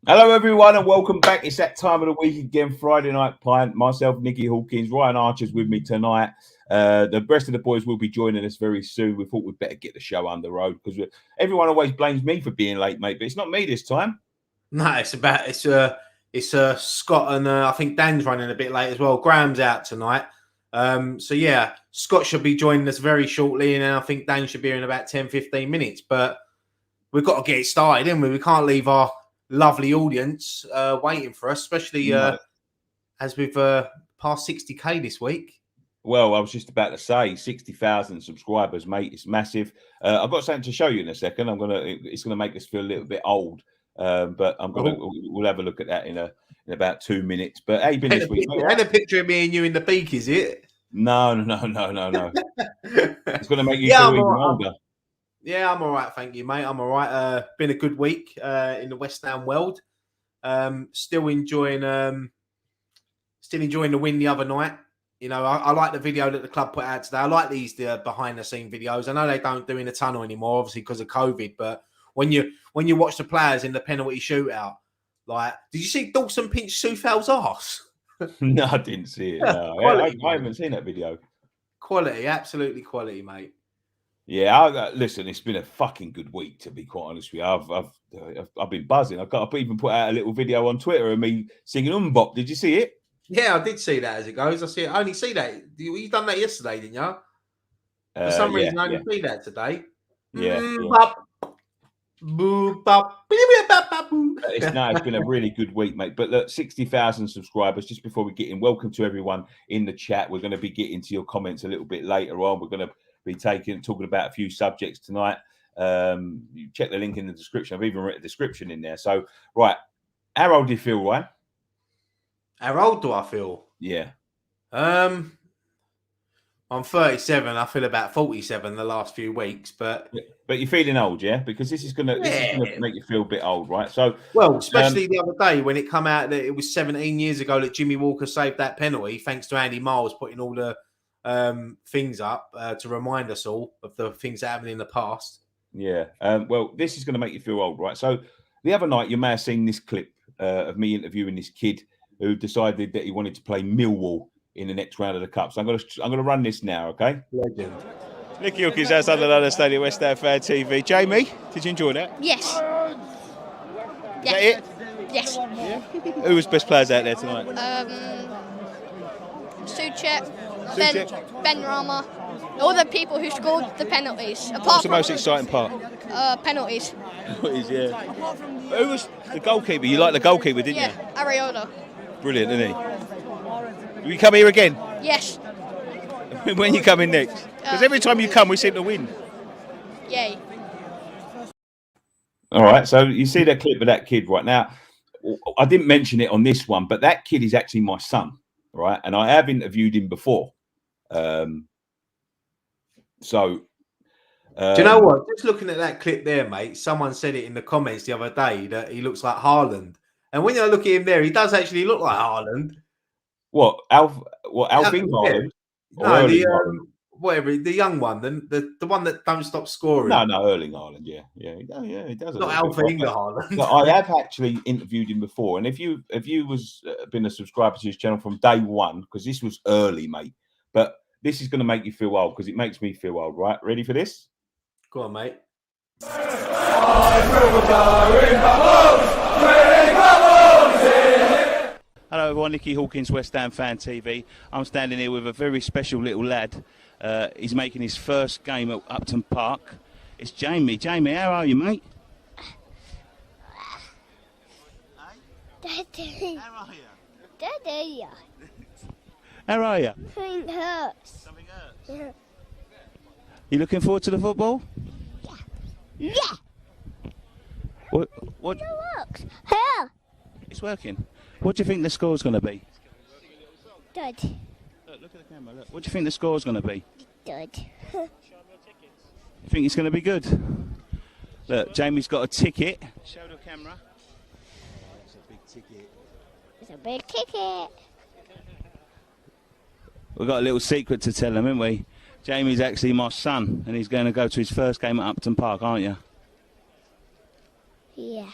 Hello, everyone, and welcome back. It's that time of the week again, Friday Night Pint. Myself, Nicky Hawkins, Ryan Archer's with me tonight. The rest of the boys will be joining us very soon. We thought we'd better get the show on the road because everyone always blames me for being late, mate, but it's not me this time. No, it's Scott and I think Dan's running a bit late as well. Graham's out tonight. So yeah, Scott should be joining us very shortly, and I think Dan should be in about 10-15 minutes. But we've got to get it started, haven't we? We can't leave our lovely audience waiting for us, especially as we've passed 60k this week. Well, I was just about to say 60,000 subscribers, mate. It's massive. I've got something to show you in a second. It's gonna make us feel a little bit old. But we'll have a look at that in about 2 minutes. But how you been this week? And a picture of me and you in the beak, is it? No. It's going to make you feel even older. Yeah, I'm all right, thank you, mate. I'm all right. Been a good week in the West Ham world. Still enjoying the win the other night. You know, I like the video that the club put out today. I like these behind the scene videos. I know they don't do in the tunnel anymore, obviously because of COVID, but when you watch the players in the penalty shootout, like, did you see Dawson pinch Soufal's arse? No, I didn't see it. No. Quality, I haven't seen that video. Quality, absolutely quality, mate. Yeah, listen, it's been a fucking good week, to be quite honest with you. I've been buzzing. I've even put out a little video on Twitter of me singing Umbop. Did you see it? Yeah, I did see that as it goes. I only see that. You done that yesterday, didn't you? For some reason, I only see that today. Yeah. It's been a really good week, mate. But look, 60,000 subscribers. Just before we get in, welcome to everyone in the chat. We're going to be getting to your comments a little bit later on. We're going to be talking about a few subjects tonight. You check the link in the description. I've even written a description in there. So, right, how old do you feel, Ryan? How old do I feel? Yeah. I'm 37. I feel about 47 the last few weeks, but you're feeling old, yeah? Because this is gonna make you feel a bit old, right? So, well, especially the other day when it come out that it was 17 years ago that Jimmy Walker saved that penalty, thanks to Andy Miles putting all the things up to remind us all of the things that happened in the past. Yeah. Well, this is going to make you feel old, right? So, the other night you may have seen this clip of me interviewing this kid who decided that he wanted to play Millwall in the next round of the cup. So I'm gonna run this now, okay? Legend. Nicky Hawkins outside the Stadium, West Ham Fan TV. Jamie, did you enjoy that? Yes. Is that it? Yes. Yeah. Who was best players out there tonight? Suchek, Ben Rama, all the people who scored the penalties. What's the most exciting part? Penalties. Penalties, yeah. Who was the goalkeeper? You like the goalkeeper, didn't you? Yeah, Areola. Brilliant, isn't he? Will you come here again? Yes. When you come in next? Because every time you come, we seem to win. Yay. All right, so you see that clip of that kid right now. I didn't mention it on this one, but that kid is actually my son, right? And I have interviewed him before. Do you know what? Just looking at that clip there, mate, someone said it in the comments the other day that he looks like Haaland. And when you look at him there, he does actually look like Haaland. What, Alfing Haaland? No, the young one, the one that don't stop scoring. No, Erling Haaland, yeah, he does. Not Alfing Haaland. No, I have actually interviewed him before, and if you was been a subscriber to his channel from day one, because this was early, mate. But this is going to make you feel old because it makes me feel old, right? Ready for this? Go on, mate. Hello everyone, Nicky Hawkins, West Ham Fan TV. I'm standing here with a very special little lad. He's making his first game at Upton Park. It's Jamie. Jamie, how are you, mate? Daddy. How are you? Daddy. How are you? Something hurts. Something hurts? Yeah. You looking forward to the football? Yeah. What? It works. Here. It's working. What do you think the score's going to be? Dad. Look at the camera. Look. What do you think the score's going to be? Dad. You think it's going to be good? Look, Jamie's got a ticket. Show the camera. It's a big ticket. It's a big ticket. We've got a little secret to tell him, haven't we? Jamie's actually my son, and he's going to go to his first game at Upton Park, aren't you? Yeah.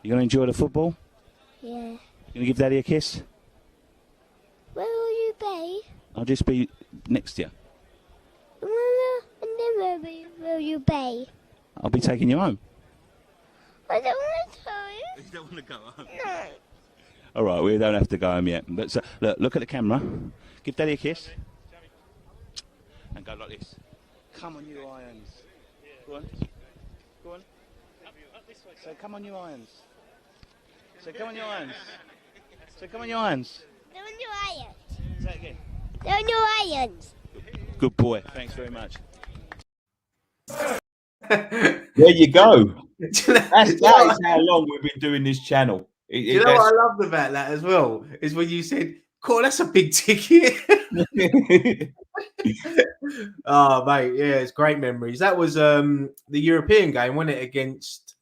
You going to enjoy the football? Yeah. You going to give Daddy a kiss? Where will you be? I'll just be next to you. Where will you be? I'll be taking you home. I don't want to tell you. You don't want to go home? No. All right, we don't have to go home yet. But so, look at the camera. Give Daddy a kiss. And go like this. Come on, you irons. Go on. Go on. So come on, you irons. So come on, your irons. So come on, your irons. They're on your irons. Say it again. They're on your irons. Good boy. Thanks very much. There you go. That is how long we've been doing this channel. You know what I loved about that as well is when you said, "Cool, that's a big ticket." Oh, mate, yeah, it's great memories. That was the European game, wasn't it? Against,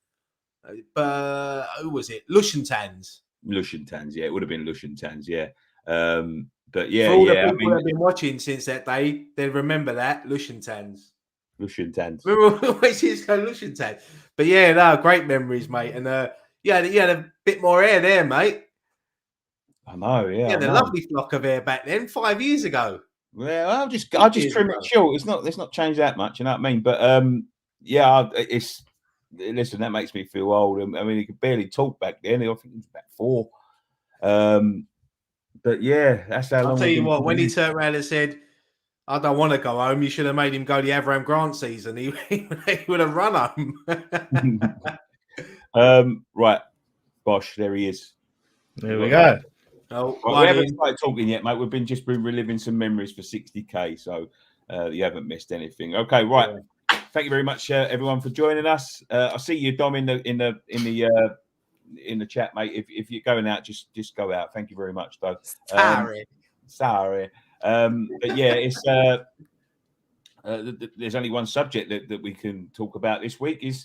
who was it? Lushentans. Lushentans, yeah, it would have been Lushentans, yeah. But yeah, For all the yeah, people that have been watching since that day, they remember that Lushentans. Lushentans. Remember always used to go Lushentans. But yeah, no, great memories, mate. And you had a bit more hair there, mate. I know, yeah. You had a lovely flock of hair back then, 5 years ago. Well, I'll just trim it short. It's not changed that much, you know what I mean? But yeah, it's listen, that makes me feel old. I mean, he could barely talk back then. I think he was about 4. But yeah, that's how long. I'll tell you what, when he turned around and said, "I don't want to go home," you should have made him go the Avram Grant season. He would have run home. Right, Bosh, there he is. There we go. Oh, right, we haven't started talking yet, mate. We've just been reliving some memories for 60k, so you haven't missed anything. Okay, right. Yeah. Thank you very much, everyone, for joining us. I see you, Dom, in the chat, mate. If you're going out, just go out. Thank you very much, though. Sorry. But yeah, it's there's only one subject that we can talk about this week. Is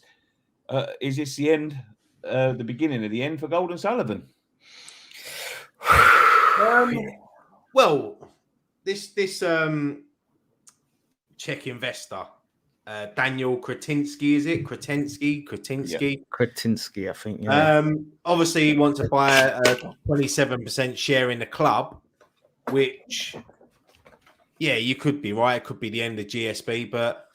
this the end, the beginning of the end for Gold and Sullivan? Well, this Czech investor, Daniel Kretinsky, is it? Kretinsky, I think. Yeah. Obviously, he wants to buy a 27% share in the club, which, yeah, you could be right. It could be the end of GSB, but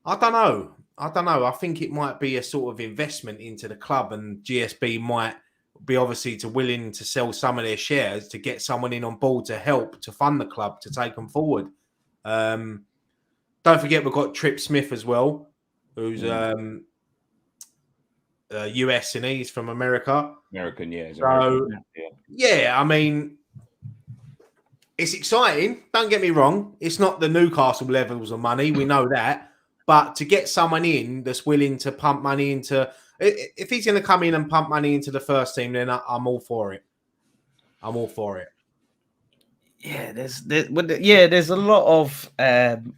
I don't know. I think it might be a sort of investment into the club, and GSB might be obviously willing to sell some of their shares to get someone in on board to help to fund the club to take them forward. Don't forget we've got Trip Smith as well, who's US and he's from America. American, yeah. So yeah, I mean, it's exciting. Don't get me wrong. It's not the Newcastle levels of money. We know that. But to get someone in that's willing to pump money into, if he's going to come in and pump money into the first team, then I'm all for it. I'm all for it. Yeah, there's a lot of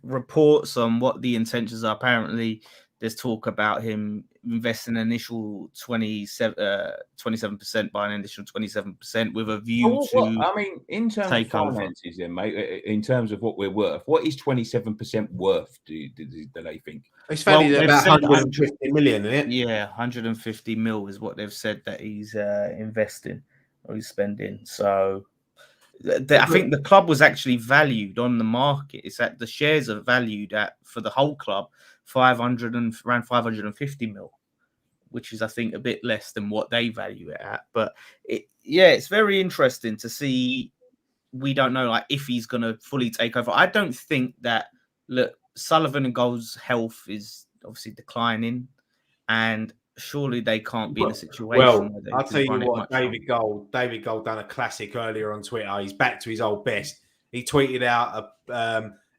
reports on what the intentions are. Apparently, there's talk about him investing an initial 27%, by an initial 27% with a view to. I mean, in terms of finances, then, mate, in terms of what we're worth, what is 27% worth? Do they think? It's valued at about 150 million, isn't it? Yeah, 150 mil is what they've said that he's investing or he's spending. So. I think the club was actually valued on the market. It's that the shares are valued at, for the whole club, around 550 mil, which is, I think, a bit less than what they value it at. But it's very interesting to see. We don't know if he's going to fully take over. I don't think that. Look, Sullivan and Gold's health is obviously declining, and surely they can't be in a situation. Well, where they I'll tell you what, David longer. Gold done a classic earlier on Twitter. He's back to his old best. He tweeted out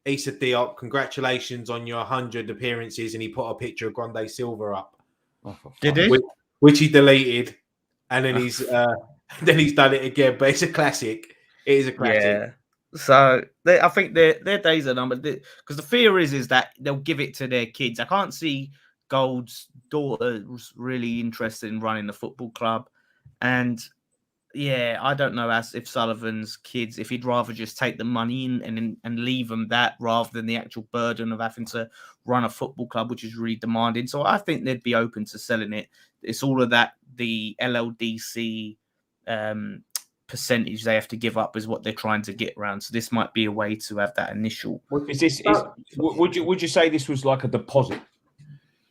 Issa Diop, congratulations on your 100 appearances, and he put a picture of Grande Silva up. Did he? Which he deleted, and then he's done it again. But it's a classic. It is a classic. Yeah. So I think their days are numbered, because the fear is that they'll give it to their kids. I can't see Gold's daughter was really interested in running the football club, and Yeah, I don't know as if Sullivan's kids, if he'd rather just take the money in and leave them that rather than the actual burden of having to run a football club, which is really demanding. So I think they'd be open to selling it. It's all of that, the LLDC percentage they have to give up is what they're trying to get around. So this might be a way to have that initial. Would you say this was like a deposit?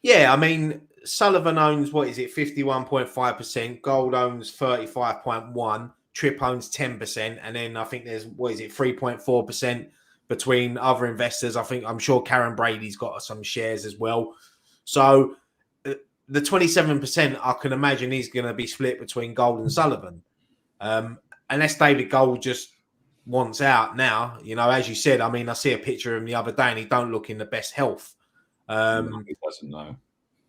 Yeah, I mean, Sullivan owns, 51.5%. Gold owns 35.1%. Tripp owns 10%. And then I think there's, 3.4% between other investors. I'm sure Karen Brady's got some shares as well. So the 27%, I can imagine is going to be split between Gold and Sullivan. Unless David Gold just wants out now, as you said, I mean, I see a picture of him the other day and he don't look in the best health. He doesn't know.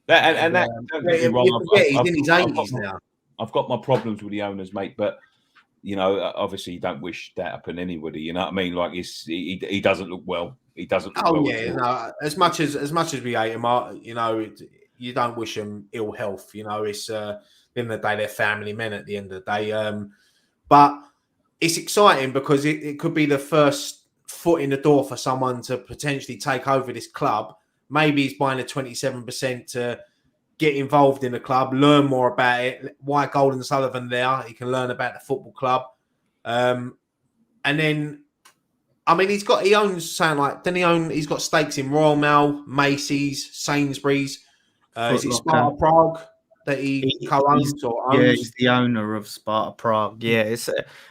Don't get me wrong, he's in his 80s now. I've got my problems with the owners, mate, but obviously you don't wish that upon anybody. You know what I mean? Like he doesn't look well. He doesn't look well. Oh yeah, no, as much as we hate him, you don't wish him ill health. It's at the end of the day, they're family men at the end of the day. But it's exciting because it could be the first foot in the door for someone to potentially take over this club. Maybe he's buying a 27% to get involved in the club, learn more about it. Why Gold and Sullivan there? He can learn about the football club. And then, I mean, he's got stakes in Royal Mail, Macy's, Sainsbury's. Is it Sparta Prague that he co-owns or owns? Yeah, he's the owner of Sparta Prague. Yeah,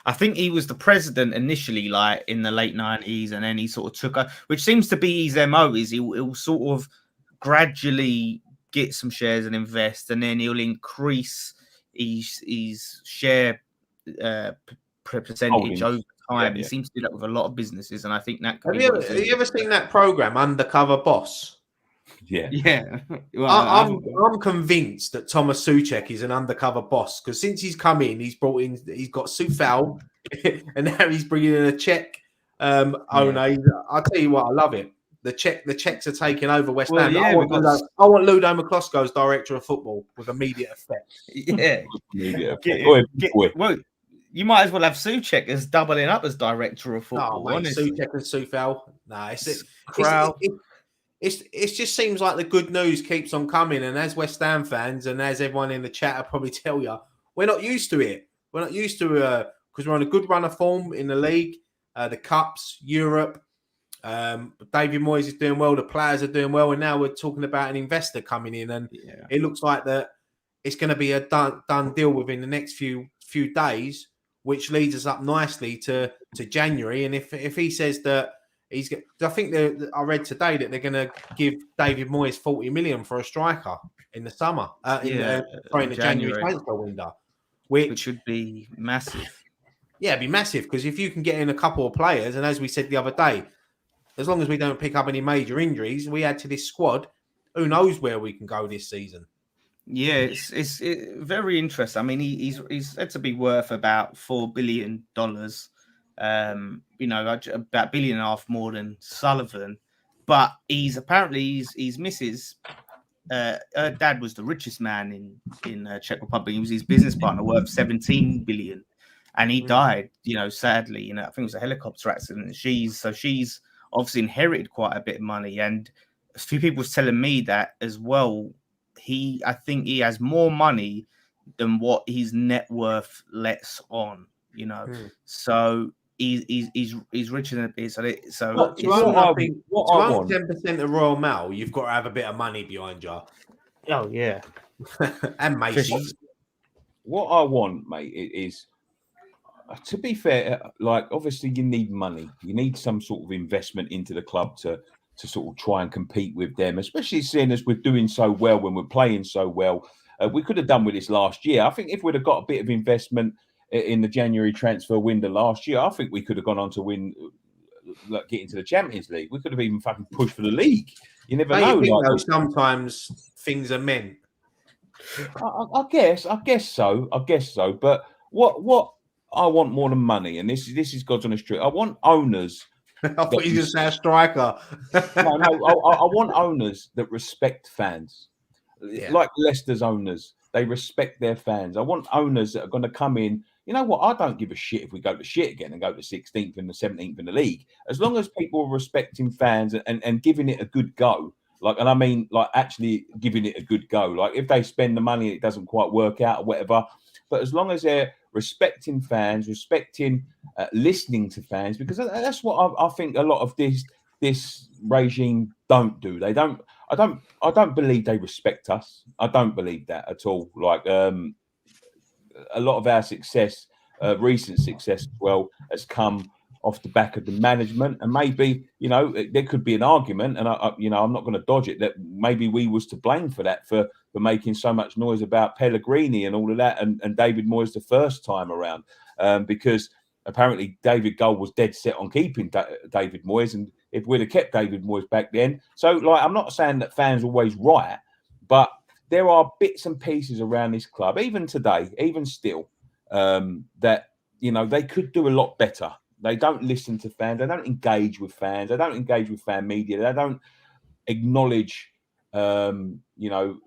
I think he was the president initially, like in the late 90s, and then he sort of took over, which seems to be his MO, is he'll sort of gradually get some shares and invest, and then he'll increase his share percentage over time. He seems to do that with a lot of businesses, and I think that could have you ever seen that program, Undercover Boss? Yeah. Well, I'm convinced that Thomas Souček is an undercover boss because since he's come in, he's got Soufal, and now he's bringing in a Czech owner. I'll tell you what, I love it. The Czechs are taking over West Ham. I want Ludo McCloskey as director of football with immediate effect. Yeah. Well, you might as well have Souček as doubling up as director of football. Oh, Souček and Soufal. No, it just seems like the good news keeps on coming. And as West Ham fans and as everyone in the chat will probably tell you, we're not used to it. We're not used to because we're on a good run of form in the league, the Cups, Europe. David Moyes is doing well. The players are doing well. And now we're talking about an investor coming in. And it looks like that it's going to be a done deal within the next few days, which leads us up nicely to January. And if he says that, I think I read today that they're going to give David Moyes 40 million for a striker in the summer, in the January transfer window, which would be massive. Yeah, it'd be massive because if you can get in a couple of players, and as we said the other day, as long as we don't pick up any major injuries, we add to this squad. Who knows where we can go this season? Yeah, it's very interesting. I mean, he's said to be worth about $4 billion. About $1.5 billion more than Sullivan, but he's missus. Her dad was the richest man in Czech Republic. He was his business partner, worth 17 billion, and he died. Sadly, I think it was a helicopter accident. She's obviously inherited quite a bit of money, and a few people was telling me that as well. I think he has more money than what his net worth lets on. So. He's richer than it is. So to own 10% of Royal Mail, you've got to have a bit of money behind you. Oh yeah, and Macy's. What I want, mate, is to be fair. Like obviously, you need money. You need some sort of investment into the club to sort of try and compete with them, especially seeing as we're doing so well when we're playing so well. We could have done with this last year. I think if we'd have got a bit of investment in the January transfer window last year, I think we could have gone on to win, get into the Champions League. We could have even fucking pushed for the league. You never know. Sometimes things are meant. I guess so. But what I want more than money, and this is God's honest truth. I want owners. I thought you were going to say a striker. No. I want owners that respect fans, like Leicester's owners. They respect their fans. I want owners that are going to come in. you know what? I don't give a shit if we go to shit again and go to 16th and the 17th in the league, as long as people are respecting fans and giving it a good go. Like, and I mean, like, actually giving it a good go. Like, if they spend the money and it doesn't quite work out or whatever, but as long as they're respecting fans, listening to fans, because that's what I think a lot of this regime don't do. They don't. I don't believe they respect us. I don't believe that at all. Like, a lot of our success, recent success as well, has come off the back of the management. And maybe, you know, there could be an argument, and I'm not going to dodge it, that maybe we was to blame for that, for making so much noise about Pellegrini and all of that, and David Moyes the first time around, because apparently David Gold was dead set on keeping David Moyes, and if we'd have kept David Moyes back then. So, like, I'm not saying that fans are always right, but there are bits and pieces around this club, even today, even still, that, you know, they could do a lot better. They don't listen to fans. They don't engage with fans. They don't engage with fan media. They don't acknowledge, you know,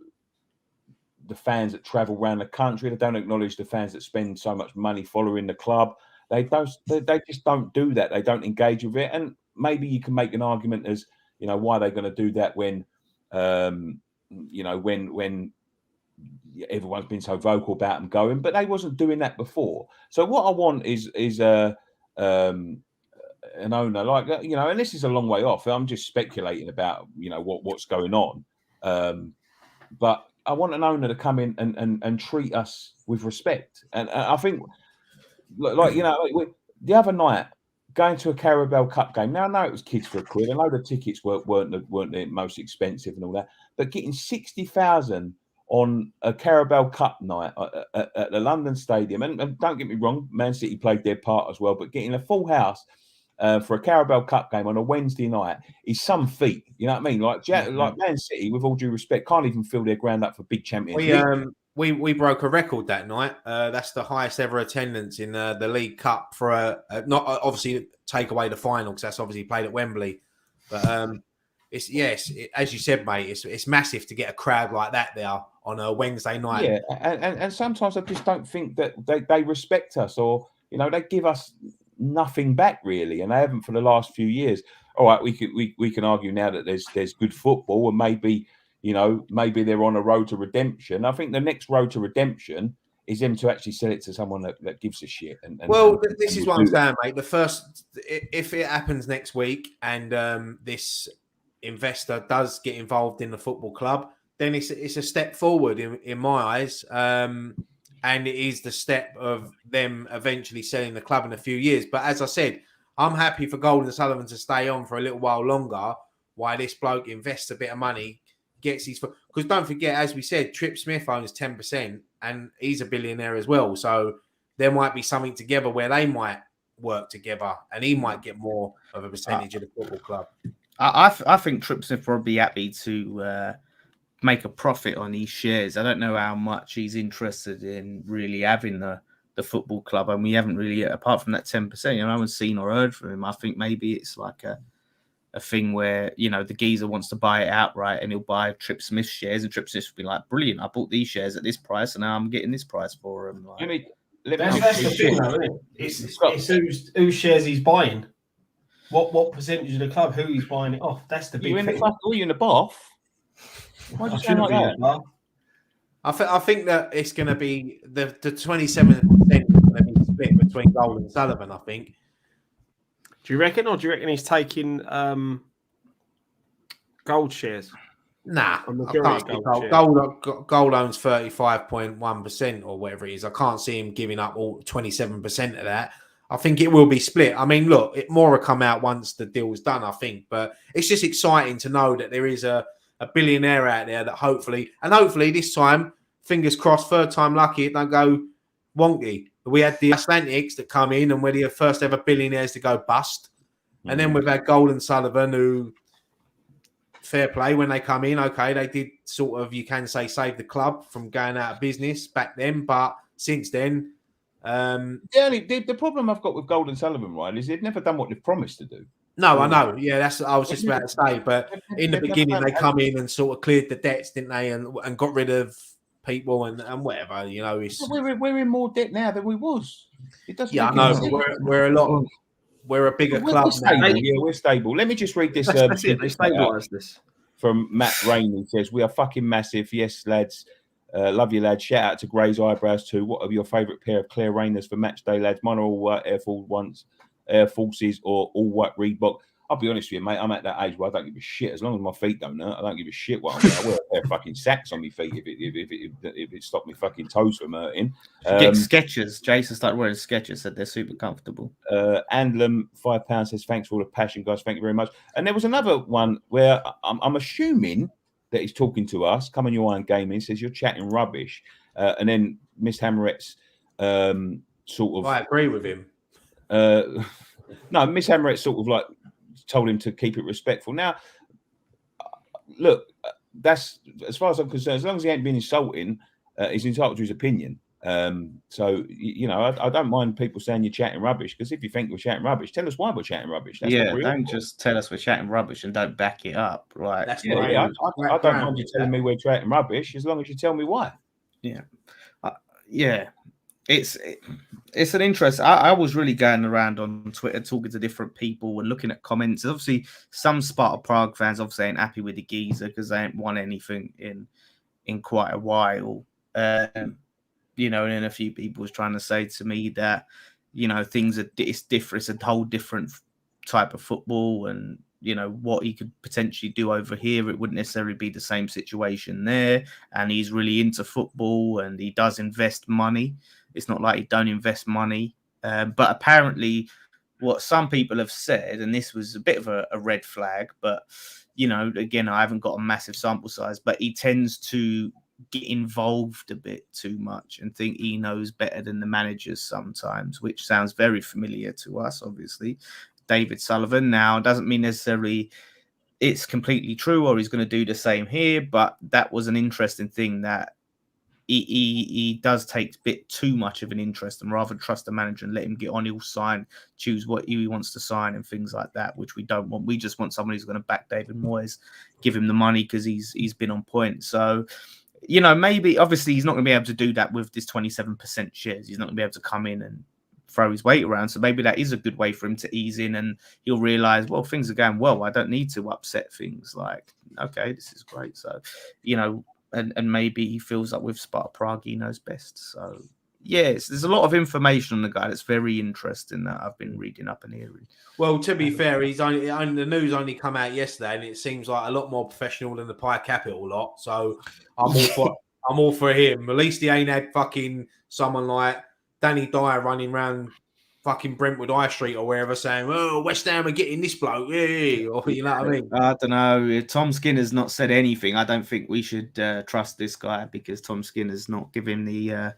the fans that travel around the country. They don't acknowledge the fans that spend so much money following the club. They just don't do that. They don't engage with it. And maybe you can make an argument as, you know, why they're going to do that when, you know, when everyone's been so vocal about them going, but they wasn't doing that before. So what I want is an owner, like, you know, and this is a long way off. I'm just speculating about, you know, what's going on. But I want an owner to come in and treat us with respect. And I think, like, you know, like the other night, going to a Carabao Cup game. Now, I know it was kids for a quid. I know the tickets weren't the most expensive and all that, but getting 60,000 on a Carabao Cup night at the London Stadium, and don't get me wrong, Man City played their part as well, but getting a full house for a Carabao Cup game on a Wednesday night is some feat. You know what I mean? Like, like Man City, with all due respect, can't even fill their ground up for big Champions League. We broke a record that night. That's the highest ever attendance in the League Cup for not obviously take away the final, because that's obviously played at Wembley. But as you said, mate, it's massive to get a crowd like that there on a Wednesday night. Yeah, and sometimes I just don't think that they respect us, or, you know, they give us nothing back really, and they haven't for the last few years. All right, we can argue now that there's good football, and maybe, you know, maybe they're on a road to redemption. I think the next road to redemption is them to actually sell it to someone that gives a shit. This is what I'm saying, mate. The first, if it happens next week and this investor does get involved in the football club, then it's a step forward in my eyes. And it is the step of them eventually selling the club in a few years. But as I said, I'm happy for Golden Sullivan to stay on for a little while longer while this bloke invests a bit of money, gets his... Because don't forget, as we said, Trip Smith owns 10% and he's a billionaire as well. So there might be something together where they might work together and he might get more of a percentage of the football club. I think Trip Smith will be happy to make a profit on these shares. I don't know how much he's interested in really having the football club, and we haven't really, apart from that 10%, you know, I haven't seen or heard from him. I think maybe it's like a thing where, you know, the geezer wants to buy it outright and he'll buy Trip Smith shares, and Trip Smith will be like, brilliant, I bought these shares at this price and now I'm getting this price for them. Like, that's the thing, though, isn't it? It's whose shares he's buying. What percentage of the club, who he's buying it off. That's the big thing. Are you in the bath? Why do you sound like that? I think that it's going to be the 27% going to be split between Gold and Sullivan, I think. Do you reckon, or do you reckon he's taking gold shares? Nah, I can't see Gold owns 35.1% or whatever it is. I can't see him giving up all 27% of that. I think it will be split. I mean, look, more will come out once the deal is done, I think. But it's just exciting to know that there is a billionaire out there that hopefully this time, fingers crossed, third time lucky, it don't go wonky. We had the Atlantics that come in and we're the first ever billionaires to go bust. And then we've had Gold and Sullivan, who, fair play, when they come in, okay, they did sort of, you can say, save the club from going out of business back then. But since then... the problem I've got with Gold and Sullivan, right, is they've never done what they've promised to do. No, I know. Yeah, that's I was just about to say. But in the beginning, they come in and sort of cleared the debts, didn't they? And got rid of people and whatever. You know, it's we're in more debt now than we was. It doesn't. yeah, I make know, any but sense. we're a bigger We're club now. stable. Yeah, we're stable. Let me just read this. That's it. They stabilised this. From Matt Rainey. Says, we are fucking massive. Yes, lads. Love you, lads. Shout out to Grey's Eyebrows too. What are your favourite pair of clear rainers for match day, lads? Mine are all white Air Forces or all white Reebok. I'll be honest with you, mate. I'm at that age where I don't give a shit. As long as my feet don't hurt, I don't give a shit what I'm wearing. I wear a pair of fucking sacks on my feet if it stopped me fucking toes from hurting. Get Skechers. Jason started wearing Skechers, said they're super comfortable. Andlem, £5 says, thanks for all the passion, guys. Thank you very much. And there was another one where I'm assuming that he's talking to us. Come on, your Iron Gaming. He says, you're chatting rubbish. And then Miss Hammeret's sort of. I agree with him. No, Miss Hammerett sort of like told him to keep it respectful. Now, look, that's as far as I'm concerned. As long as he ain't been insulting, he's entitled to his opinion. So you know, I don't mind people saying you're chatting rubbish, because if you think we're chatting rubbish, tell us why we're chatting rubbish. That's don't just tell us we're chatting rubbish and don't back it up. Right? That's I don't mind you telling me we're chatting rubbish as long as you tell me why. Yeah. It's an interest. I was really going around on Twitter talking to different people and looking at comments. Obviously, some Sparta Prague fans obviously ain't happy with the geezer because they ain't won anything in quite a while. You know, and then a few people was trying to say to me that, you know, it's different. It's a whole different type of football, and you know what he could potentially do over here. It wouldn't necessarily be the same situation there. And he's really into football, and he does invest money. It's not like he don't invest money. But apparently what some people have said, and this was a bit of a red flag, but, you know, again, I haven't got a massive sample size, but he tends to get involved a bit too much and think he knows better than the managers sometimes, which sounds very familiar to us, obviously. David Sullivan now doesn't mean necessarily it's completely true or he's going to do the same here, but that was an interesting thing that he does take a bit too much of an interest, and rather trust the manager and let him get on, he'll sign, choose what he wants to sign and things like that, which we don't want. We just want somebody who's going to back David Moyes, give him the money because he's been on point. So, you know, maybe obviously he's not going to be able to do that with this 27% shares. He's not going to be able to come in and throw his weight around. So maybe that is a good way for him to ease in, and he'll realize, well, things are going well. I don't need to upset things. Like, okay, this is great. So, you know, and maybe he feels like with Sparta Prague, he knows best. So, yes, there's a lot of information on the guy that's very interesting that I've been reading up and hearing. Well, to be fair, the news only come out yesterday, and it seems like a lot more professional than the Pi Capital lot. So I'm all for him. At least he ain't had fucking someone like Danny Dyer running around fucking Brentwood High Street or wherever saying, "Oh, West Ham are getting this bloke," yeah, or you know what I mean. I don't know. Tom Skinner's not said anything. I don't think we should trust this guy because Tom Skinner's not giving the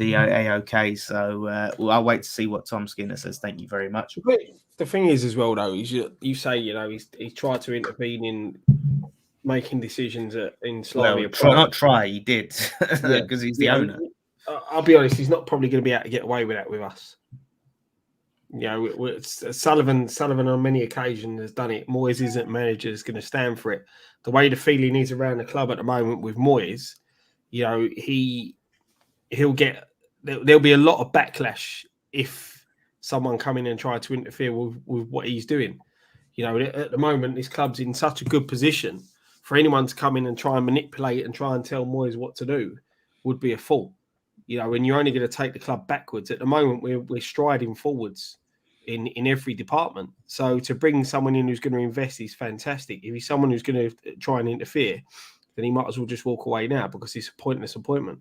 AOK. So I'll wait to see what Tom Skinner says. Thank you very much. But the thing is, as well, though, is you say, you know, he's tried to intervene in making decisions in Slavia. He did because he's the owner. I'll be honest, he's not probably going to be able to get away with that with us. You know, Sullivan on many occasions has done it. Moyes isn't manager is going to stand for it. The way the feeling is around the club at the moment with Moyes, you know, there'll be a lot of backlash if someone come in and try to interfere with what he's doing. You know, at the moment, this club's in such a good position for anyone to come in and try and manipulate and try and tell Moyes what to do would be a fool. You know, and you're only going to take the club backwards. At the moment, we're striding forwards in every department. So to bring someone in who's going to invest is fantastic. If he's someone who's going to try and interfere, then he might as well just walk away now because it's a pointless appointment,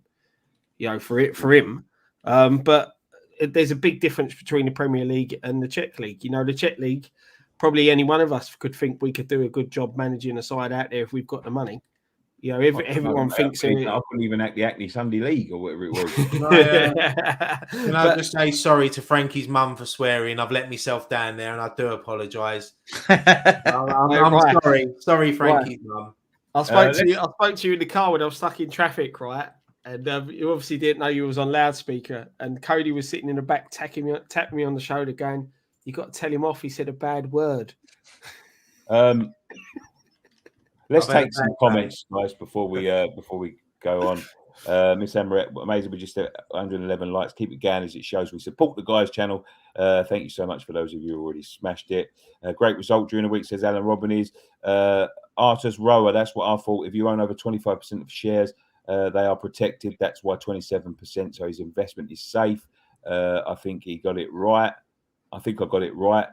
you know, for him. But there's a big difference between the Premier League and the Czech League. You know, the Czech League, probably any one of us could think we could do a good job managing a side out there if we've got the money. You know, everyone thinks... I couldn't even act the Acne Sunday League or whatever it was. Can I just say sorry to Frankie's mum for swearing? I've let myself down there and I do apologise. I'm sorry. Sorry, Frankie's mum. I spoke to you in the car when I was stuck in traffic, right? And you obviously didn't know you was on loudspeaker. And Cody was sitting in the back tapping me on the shoulder going, "You got to tell him off. He said a bad word." Let's take some comments, guys, before we go on. Miss Amaret, amazing. We just 111 likes. Keep it going as it shows we support the guys channel. Thank you so much for those of you who already smashed it. Great result during the week, says Alan Robin. Artus Rower, that's what I thought. If you own over 25% of shares, they are protected. That's why 27%. So his investment is safe. I think he got it right. I think I got it right.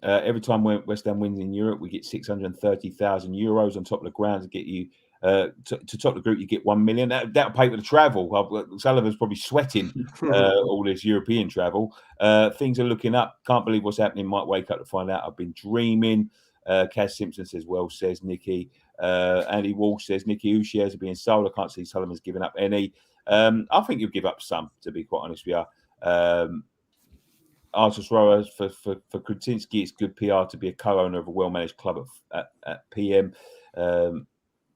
Every time West Ham wins in Europe, we get 630,000 euros on top of the ground to get you to top the group. You get 1 million. That'll pay for the travel. Sullivan's probably sweating all this European travel. Things are looking up. Can't believe what's happening. Might wake up to find out. I've been dreaming. Kaz Simpson says, well, says Nicky. Andy Walsh says, Nicky, whose shares are being sold? I can't see Sullivan's giving up any. I think you'll give up some, to be quite honest with you. Artus Rower, for Kretinsky, it's good PR to be a co-owner of a well-managed club at PM.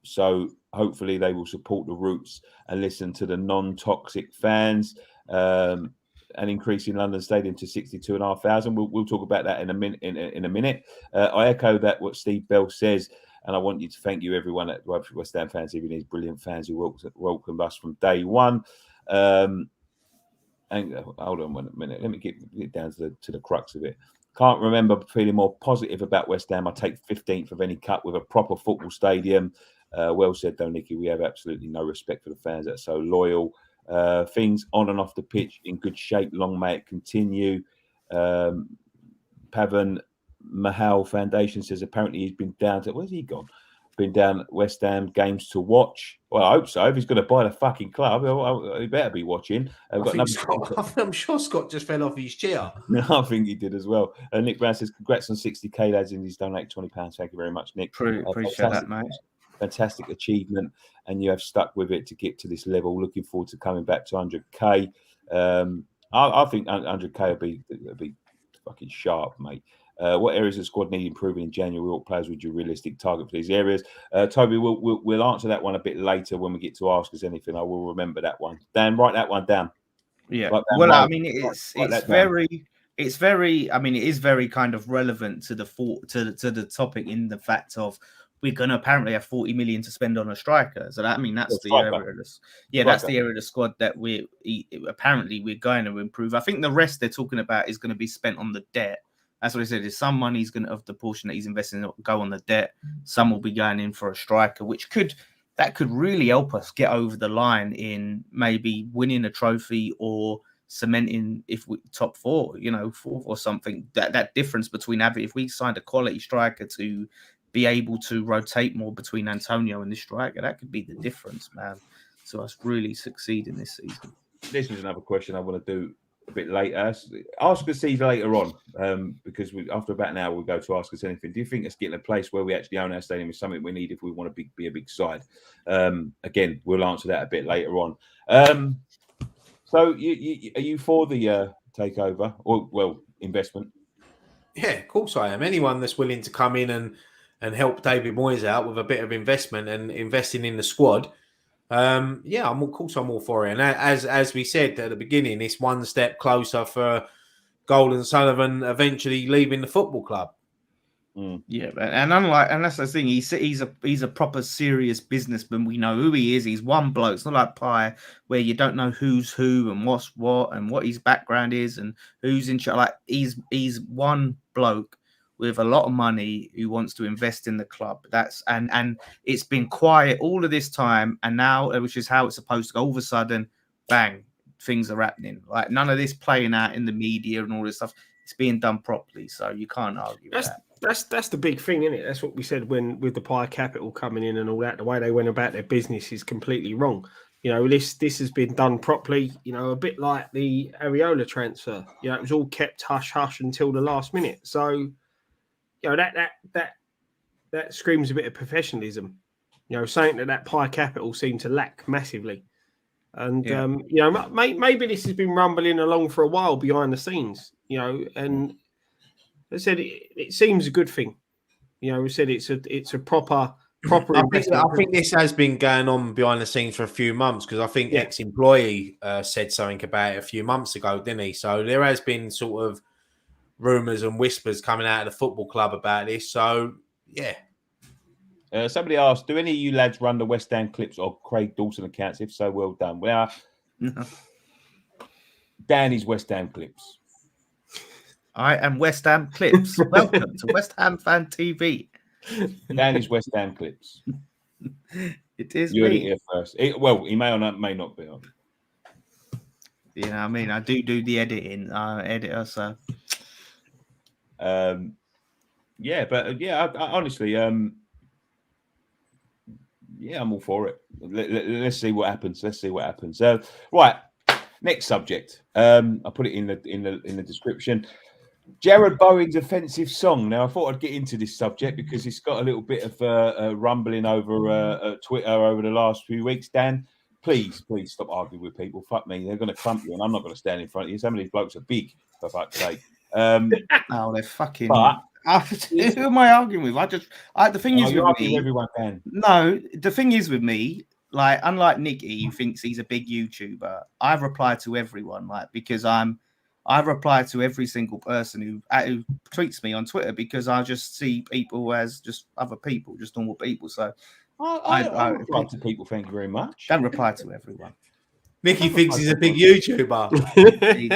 So hopefully they will support the roots and listen to the non-toxic fans. An increase in London Stadium to 62,500. We'll talk about that in a minute. I echo that what Steve Bell says, and I want you to thank you everyone at West Ham Fans, even these brilliant fans who welcomed us from day one. And hold on 1 minute. Let me get down to the crux of it. Can't remember feeling more positive about West Ham. I take 15th of any cup with a proper football stadium. Well said, though, Nicky. We have absolutely no respect for the fans that are so loyal. Things on and off the pitch in good shape. Long may it continue. Pavan Mahal Foundation says apparently he's been down to, where's he gone? Been down at West Ham games to watch. Well, I hope so. If he's going to buy the fucking club, he better be watching. I'm sure Scott just fell off his chair. No, I think he did as well. Nick Brown says, congrats on 60k, lads, and he's donated £20. Thank you very much, Nick. Appreciate that, mate. Fantastic achievement, and you have stuck with it to get to this level. Looking forward to coming back to 100k. I think 100k will be fucking sharp, mate. What areas of the squad need improving in January? What players would you realistic target for these areas? Toby, we'll answer that one a bit later when we get to Ask Us Anything. I will remember that one. Dan, write that one down. Yeah. Well, I mean, it's very kind of relevant to the topic in the fact of we're going to apparently have 40 million to spend on a striker. So that's the area. That's the area of the squad that we're going to improve. I think the rest they're talking about is going to be spent on the debt. That's what he said. Is some money is going to, of the portion that he's investing in, go on the debt. Some will be going in for a striker, which could really help us get over the line in maybe winning a trophy or cementing top four, fourth or something. That difference between if we signed a quality striker to be able to rotate more between Antonio and this striker, that could be the difference, man. So us really succeeding this season. This is another question I want to do a bit later. Ask us later on, because after about an hour we'll go to Ask Us Anything. Do you think it's getting a place where we actually own our stadium is something we need if we want to be a big side? Again, we'll answer that a bit later on. So are you for the takeover or investment? Yeah, of course I am. Anyone that's willing to come in and help David Moyes out with a bit of investment and investing in the squad, I'm all for it. And as we said at the beginning, it's one step closer for Golden Sullivan eventually leaving the football club. Yeah, and that's the thing. He's a proper serious businessman. We know who he is. He's one bloke. It's not like Pie, where you don't know who's who and what's what and what his background is and who's in charge. Like he's one bloke with a lot of money who wants to invest in the club. And it's been quiet all of this time, and now, which is how it's supposed to go, all of a sudden, bang, things are happening. Like none of this playing out in the media and all this stuff. It's being done properly, so you can't argue with that. That's the big thing, isn't it? That's what we said with the Pie Capital coming in and all that. The way they went about their business is completely wrong. This has been done properly. A bit like the Areola transfer. It was all kept hush hush until the last minute. So, that screams a bit of professionalism. Something that Pie Capital seemed to lack massively. And maybe this has been rumbling along for a while behind the scenes. And I said it seems a good thing. We said it's a proper. I think this has been going on behind the scenes for a few months, because I think ex-employee said something about it a few months ago, didn't he? So there has been sort of rumours and whispers coming out of the football club about this. So yeah, Somebody asked, do any of you lads run the West Ham clips or Craig Dawson accounts? If so, well done. Well, Danny's West Ham clips. I am West Ham Clips. Welcome to West Ham Fan TV. Danny's West Ham clips. It is You heard it me. here first. He may or may not be on. You know what I mean? I do the editing. Editor, so. I honestly, yeah, I'm all for it. Let's see what happens. Right, next subject. I put it in the description. Jarrod Bowen's offensive song. Now, I thought I'd get into this subject because it's got a little bit of rumbling over Twitter over the last few weeks. Dan, please stop arguing with people. Fuck me, they're going to clump you, and I'm not going to stand in front of you. Some of these blokes are big, for fuck's sake. Oh, they're fucking. But who am I arguing with? The thing is with me. Everyone can. No, the thing is with me. Like, unlike Nicky, who thinks he's a big YouTuber, I reply to everyone, because I reply to every single person who tweets me on Twitter because I just see people as just other people, just normal people. So I reply to people. Thank you very much. Don't reply to everyone. Nicky thinks he's a big YouTuber. He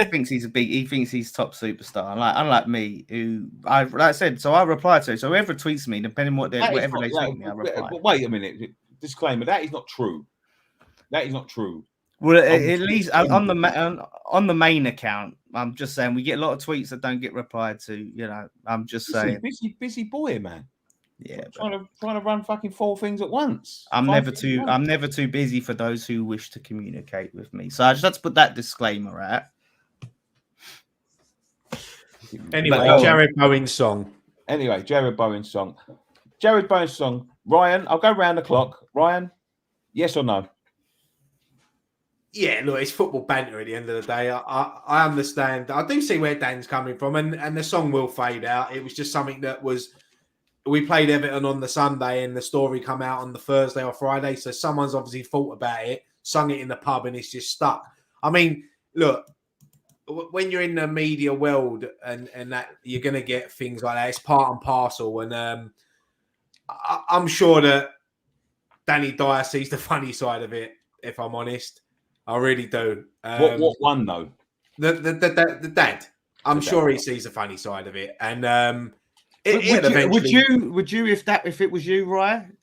thinks he's top superstar. Unlike me, who like I said, so I reply to. So whoever tweets me, depending on whatever they tweet me, I reply. Wait a minute. Disclaimer: that is not true. That is not true. Well, at least on the main account, I'm just saying we get a lot of tweets that don't get replied to. You know, I'm just saying. Busy boy, man. Yeah, trying to run fucking 4 things at once. I'm never too busy for those who wish to communicate with me. So I just had to put that disclaimer out. Anyway, Jarrod Bowen's song. Jarrod Bowen's song. Ryan, I'll go round the clock. Ryan, yes or no? Yeah, look, it's football banter at the end of the day. I understand. I do see where Dan's coming from, and the song will fade out. It was just something that was. We played Everton on the Sunday, and the story come out on the Thursday or Friday. So someone's obviously thought about it, sung it in the pub, and it's just stuck. I mean, look, when you're in the media world and that, you're going to get things like that. It's part and parcel, and I'm sure that Danny Dyer sees the funny side of it. If I'm honest. I really do. What one though? The dad. I'm sure he sees the funny side of it, and would you if it was you, Ryan?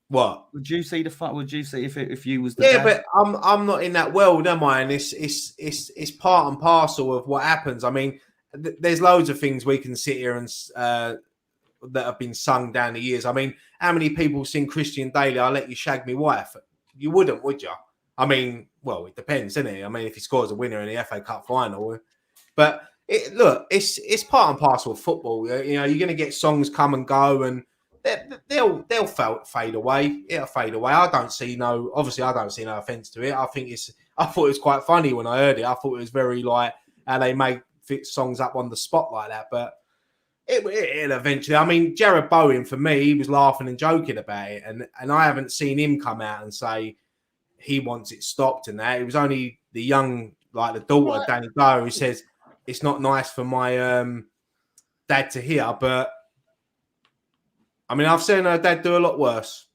What would you see the fun? Would you see if you was the dad? but I'm not in that world, am I? And it's part and parcel of what happens. I mean, there's loads of things we can sit here and that have been sung down the years. I mean, how many people sing Christian Daly? I'll let you shag me wife. You wouldn't, would you? I mean, well, it depends, isn't it? I mean, if he scores a winner in the FA Cup final, but it's part and parcel of football. You know, you're going to get songs come and go, and they'll fade away. It'll fade away. I don't see no offense to it. I thought it was quite funny when I heard it. I thought it was very like how they make songs up on the spot like that, but it eventually. I mean, Jarrod Bowen for me, he was laughing and joking about it, and I haven't seen him come out and say he wants it stopped and that. It was only the young, like the daughter, Danny Dyer, who says it's not nice for my dad to hear. But I mean, I've seen her dad do a lot worse.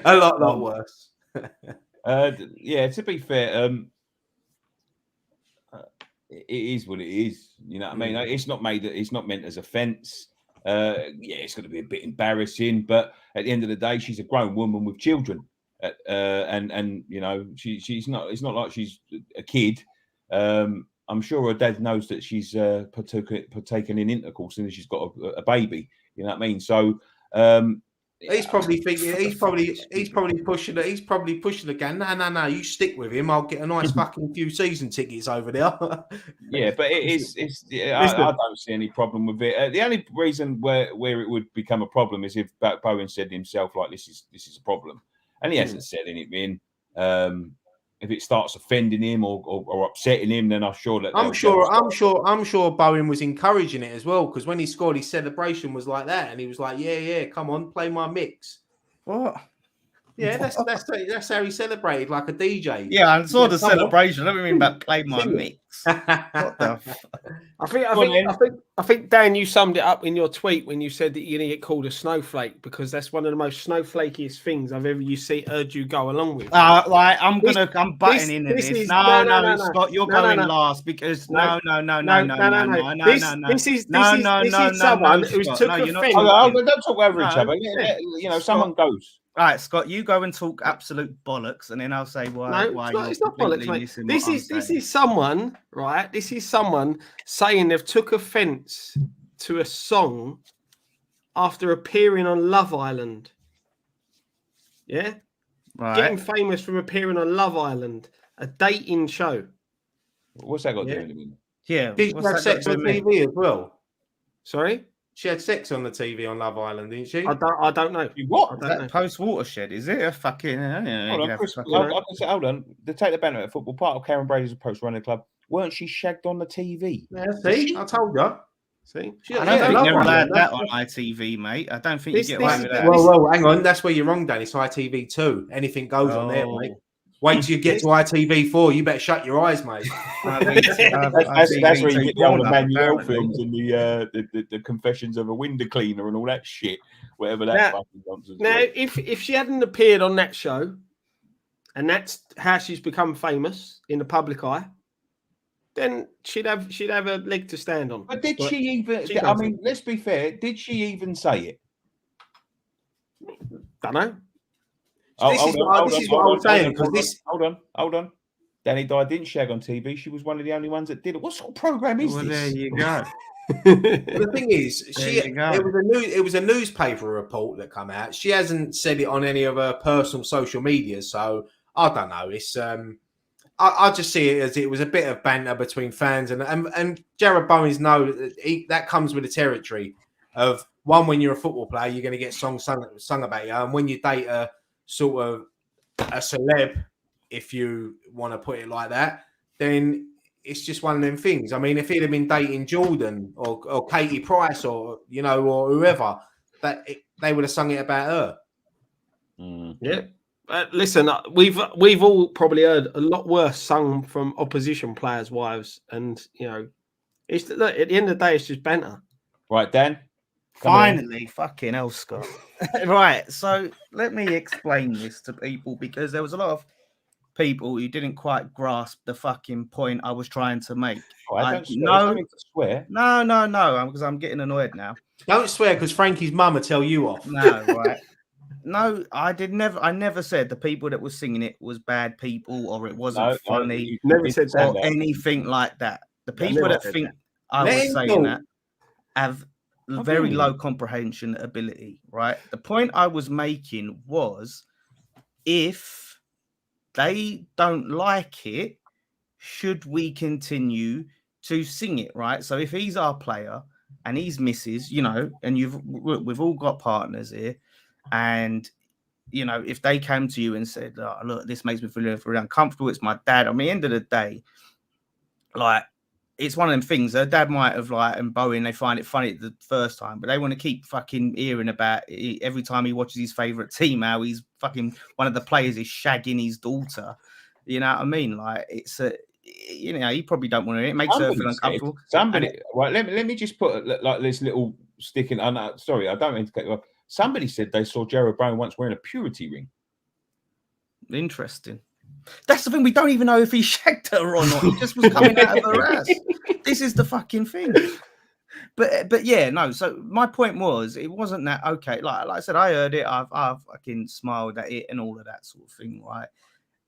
A lot worse. Yeah, to be fair, it is what it is. You know what I mean? It's not meant as offence. Yeah, it's going to be a bit embarrassing, but at the end of the day, she's a grown woman with children. And you know, she's not. It's not like she's a kid. I'm sure her dad knows that she's partaken in intercourse and she's got a baby. You know what I mean? So he's probably thinking. He's probably pushing it. He's probably pushing again. No. You stick with him. I'll get a nice fucking few season tickets over there. Yeah, but I don't see any problem with it. The only reason where it would become a problem is if Bowen said himself like this is a problem. And he hasn't said anything. If it starts offending him or upsetting him, then I'm sure that I'm sure Bowen was encouraging it as well, because when he scored, his celebration was like that, and he was like, "Yeah, come on, play my mix." What? Yeah, that's how he celebrated, like a DJ. Yeah, I saw the celebration. I don't mean about play my mix. bollocks. What the? I think, Dan, you summed it up in your tweet when you said that you're going to get called a snowflake because that's one of the most snowflakiest things I've ever heard you go along with. Like I'm butting in this. No, Scott, you're going last because no. This is someone who's took offence. Don't talk over each other. You know, someone goes. All right, Scott, you go and talk absolute bollocks, and then I'll say why. It's not bollocks, mate. This is someone, right? This is someone saying they've took offence to a song after appearing on Love Island. Yeah, right. Getting famous from appearing on Love Island, a dating show. What's that got to do with it? Yeah, did she have sex on TV as well? Sorry. She had sex on the TV on Love Island, didn't she? I don't know. What? That post watershed? Is it a fucking? Hold on, Chris, hold on. The take the banner at football. Part of Karen Brady's approach running the club. Weren't she shagged on the TV? Yeah, see, I told you. See, I don't think you're allowed that on ITV, mate. I don't think you get away with that. Well, hang on. That's where you're wrong, Dan. It's ITV2. Anything goes on there, mate. Wait till you get to ITV4. You better shut your eyes, mate. That's where you get the old Emmanuel films and the Confessions of a Window Cleaner and all that shit. Whatever that fucking nonsense. Now, if she hadn't appeared on that show, and that's how she's become famous in the public eye, then she'd have a leg to stand on. But did she even? I mean, let's be fair. Did she even say it? Don't know. This is what I was saying. Hold on. Danny Dye didn't shag on TV. She was one of the only ones that did it. What sort of program is this? There you go. The thing is, it was a newspaper report that come out. She hasn't said it on any of her personal social media, so I don't know. It's I just see it as it was a bit of banter between fans and Jarrod Bowens that comes with the territory of one. When you're a football player, you're going to get songs sung about you, and when you date a sort of a celeb, if you want to put it like that, then it's just one of them things. I mean, if he'd have been dating Jordan or Katie Price or whoever, they would have sung it about her. Yeah. Listen, we've all probably heard a lot worse sung from opposition players' wives, and it's at the end of the day, it's just banter. Right, Dan. Finally, fucking hell, Scott. Right, so let me explain this to people because there was a lot of people who didn't quite grasp the fucking point I was trying to make. Oh, no, swear. No, because I'm getting annoyed now. Don't swear because Frankie's mum will tell you off. No, right. No, I never said the people that were singing it was bad people or it wasn't funny. You never said that. Or anything like that. The people that think I was saying that have very low comprehension ability, right? The point I was making was if they don't like it, should we continue to sing it, right? So if he's our player and he's misses, and we've all got partners here, and if they came to you and said, oh, look, this makes me feel really uncomfortable, it's my dad. I mean, end of the day, like, it's one of them things. Her dad might have and Bowen, they find it funny the first time, but they want to keep fucking hearing about it every time he watches his favourite team, how he's fucking one of the players is shagging his daughter. You know what I mean? Like, it's you probably don't want to. It makes her feel uncomfortable. Right? Let me just put like this little stick in. Sorry, I don't mean to cut you off. Somebody said they saw Jarrod Bowen once wearing a purity ring. Interesting. That's the thing. We don't even know if he shagged her or not. He just was coming out of her ass. This is the fucking thing. But yeah, no. So my point was, it wasn't that okay. Like I said, I heard it. I've fucking smiled at it and all of that sort of thing, right?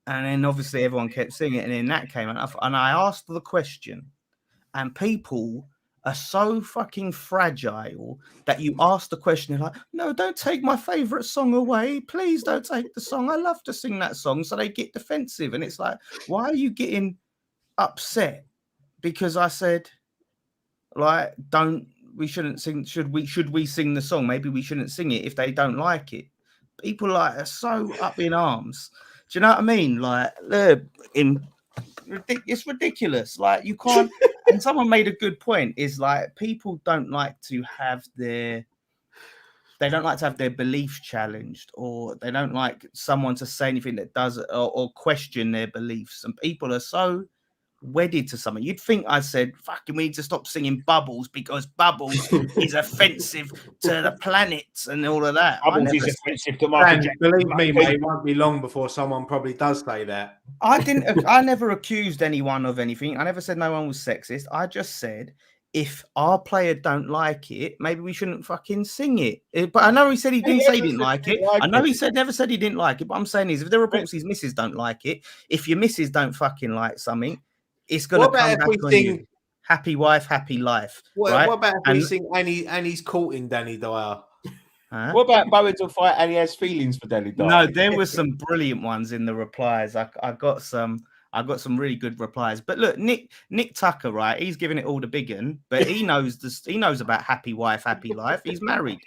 And then obviously everyone kept singing, and then that came out. And I asked the question, and people are so fucking fragile that you ask the question, they're like, no, don't take my favorite song away. Please don't take the song. I love to sing that song. So they get defensive. And it's like, why are you getting upset? Because I said, like, we shouldn't sing. Should we sing the song? Maybe we shouldn't sing it if they don't like it. People are so up in arms. Do you know what I mean? Like, it's ridiculous. Like, you can't. And someone made a good point. Is like people don't like to have their beliefs challenged, or they don't like someone to say anything that does or question their beliefs. And people are so wedded to something. You'd think I said, fucking, we need to stop singing Bubbles because Bubbles is offensive to the planets and all of that. Bubbles is offensive to Michael Jackson. Believe me, mate, it won't be long before someone probably does say that. I never accused anyone of anything. I never said no one was sexist. I just said, if our player don't like it, maybe we shouldn't fucking sing it. But I know he said he didn't say he didn't like it. I know he never said he didn't like it. But I'm saying is, if the reports his missus don't like it, if your missus don't fucking like something, it's gonna come back on you. Happy wife, happy life. Right? What about if we sing Annie's courting Danny Dyer? Huh? What about Bowens will fight and he has feelings for Danny Dyer? No, there were some brilliant ones in the replies. I got some really good replies. But look, Nick Tucker, right? He's giving it all the big un, but he knows about happy wife, happy life. He's married.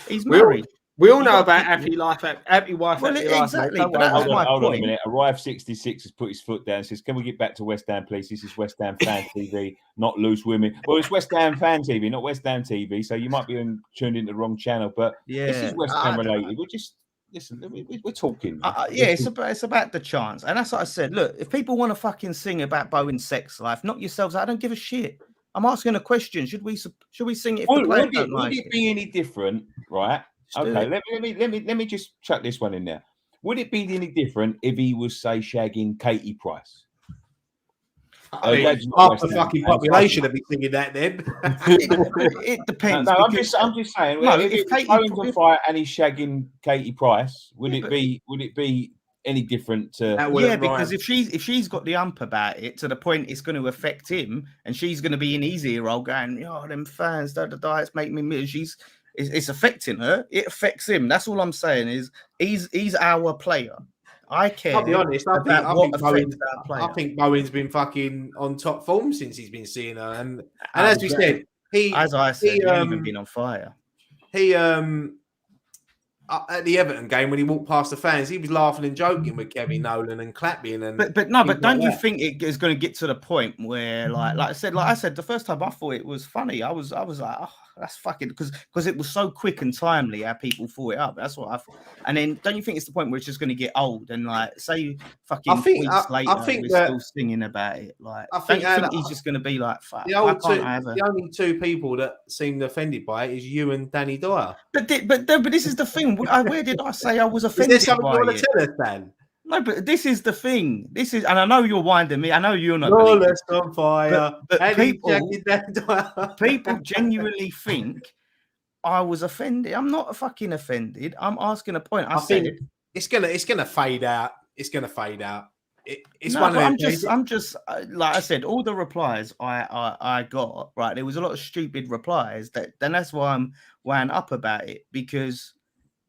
He's married. We all know about happy life, happy wife, well, happy exactly. life. But that's my Hold on a point. minute. Arrive 66 has put his foot down. Says, "Can we get back to West Ham, please? This is West Ham Fan TV, not Loose Women." Well, it's West Ham Fan TV, not West Ham TV. So you might be tuned into the wrong channel. But this is West Ham related. We're just listen. We're talking. It's about the chance, and that's what I said. Look, if people want to fucking sing about Bowen's sex life, knock yourselves out. I don't give a shit. I'm asking a question. Should we sing it? If the players don't like would it be any different, right? Okay, let me just chuck this one in there. Would it be any different if he was, say, shagging Katie Price? Half the fucking population would be singing that then. It depends. No, I'm just saying. No, if Bowens on fire and he's shagging Katie Price, would it be any different to? Yeah, because if she's got the ump about it to the point it's going to affect him, and she's going to be in his ear roll going, "Oh, them fans, it's making me miserable." It's affecting her. It affects him. That's all I'm saying. Is he's our player. I care. I'll be honest. I think Bowen's been fucking on top form since he's been seeing her, and as we said, he hasn't even been on fire. He at the Everton game when he walked past the fans, he was laughing and joking with Kevin Nolan and clapping. And but don't you think it is going to get to the point where, like I said, the first time I thought it was funny. I was like, oh, that's fucking because it was so quick and timely how people thought it up. That's what I thought. And then don't you think it's the point where it's just going to get old and like say fucking weeks later we're still singing about it? Like I think he's just going to be like, fuck. The only two people that seemed offended by it is you and Danny Dyer. But this is the thing. Where did I say I was offended? Is there something you want to tell us, Dan? No, but this is the thing. And I know you're winding me. I know you're not. Lawless on fire. But people genuinely think I was offended. I'm not fucking offended. I'm asking a point. I think it's gonna fade out. It's gonna fade out. I'm just like I said. All the replies I got right. There was a lot of stupid replies. That's why I'm wound up about it, because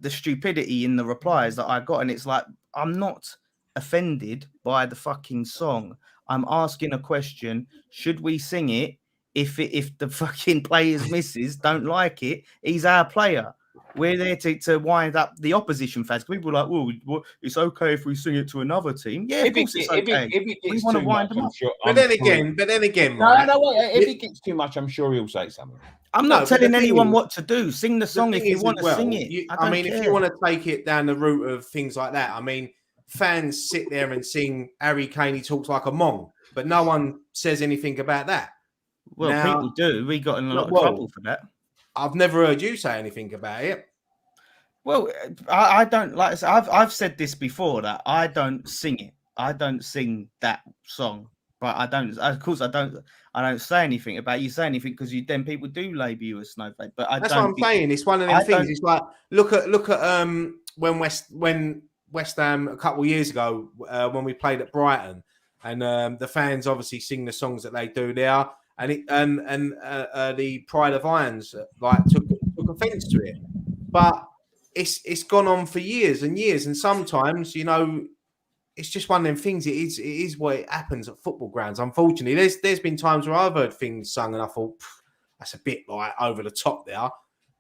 the stupidity in the replies that I got, and it's like, I'm not offended by the fucking song. I'm asking a question. Should we sing it? If the fucking players' misses don't like it, he's our player. We're there to wind up the opposition fans. People are like, well, it's okay if we sing it to another team. Yeah, of course it's okay. We want to wind them up. But then again, if it gets too much, I'm sure he'll say something. I'm not telling anyone what to do. Sing the song if you want to sing it. If you want to take it down the route of things like that, I mean, fans sit there and sing Harry Kane, he talks like a mong, but no one says anything about that. Well, people do. We got in a lot of trouble for that. I've never heard you say anything about it. Well, I don't like. I've said this before that I don't sing it. I don't sing that song, but I don't. Of course, I don't say anything about you say anything because then people do label you a snowflake. But that's what I'm saying. It's one of the things. It's like look at when West Ham a couple of years ago when we played at Brighton, and the fans obviously sing the songs that they do there. And the Pride of Irons like took offence to it, but it's gone on for years and years. And sometimes, it's just one of them things. It is what it happens at football grounds. Unfortunately, there's been times where I've heard things sung and I thought that's a bit like over the top there.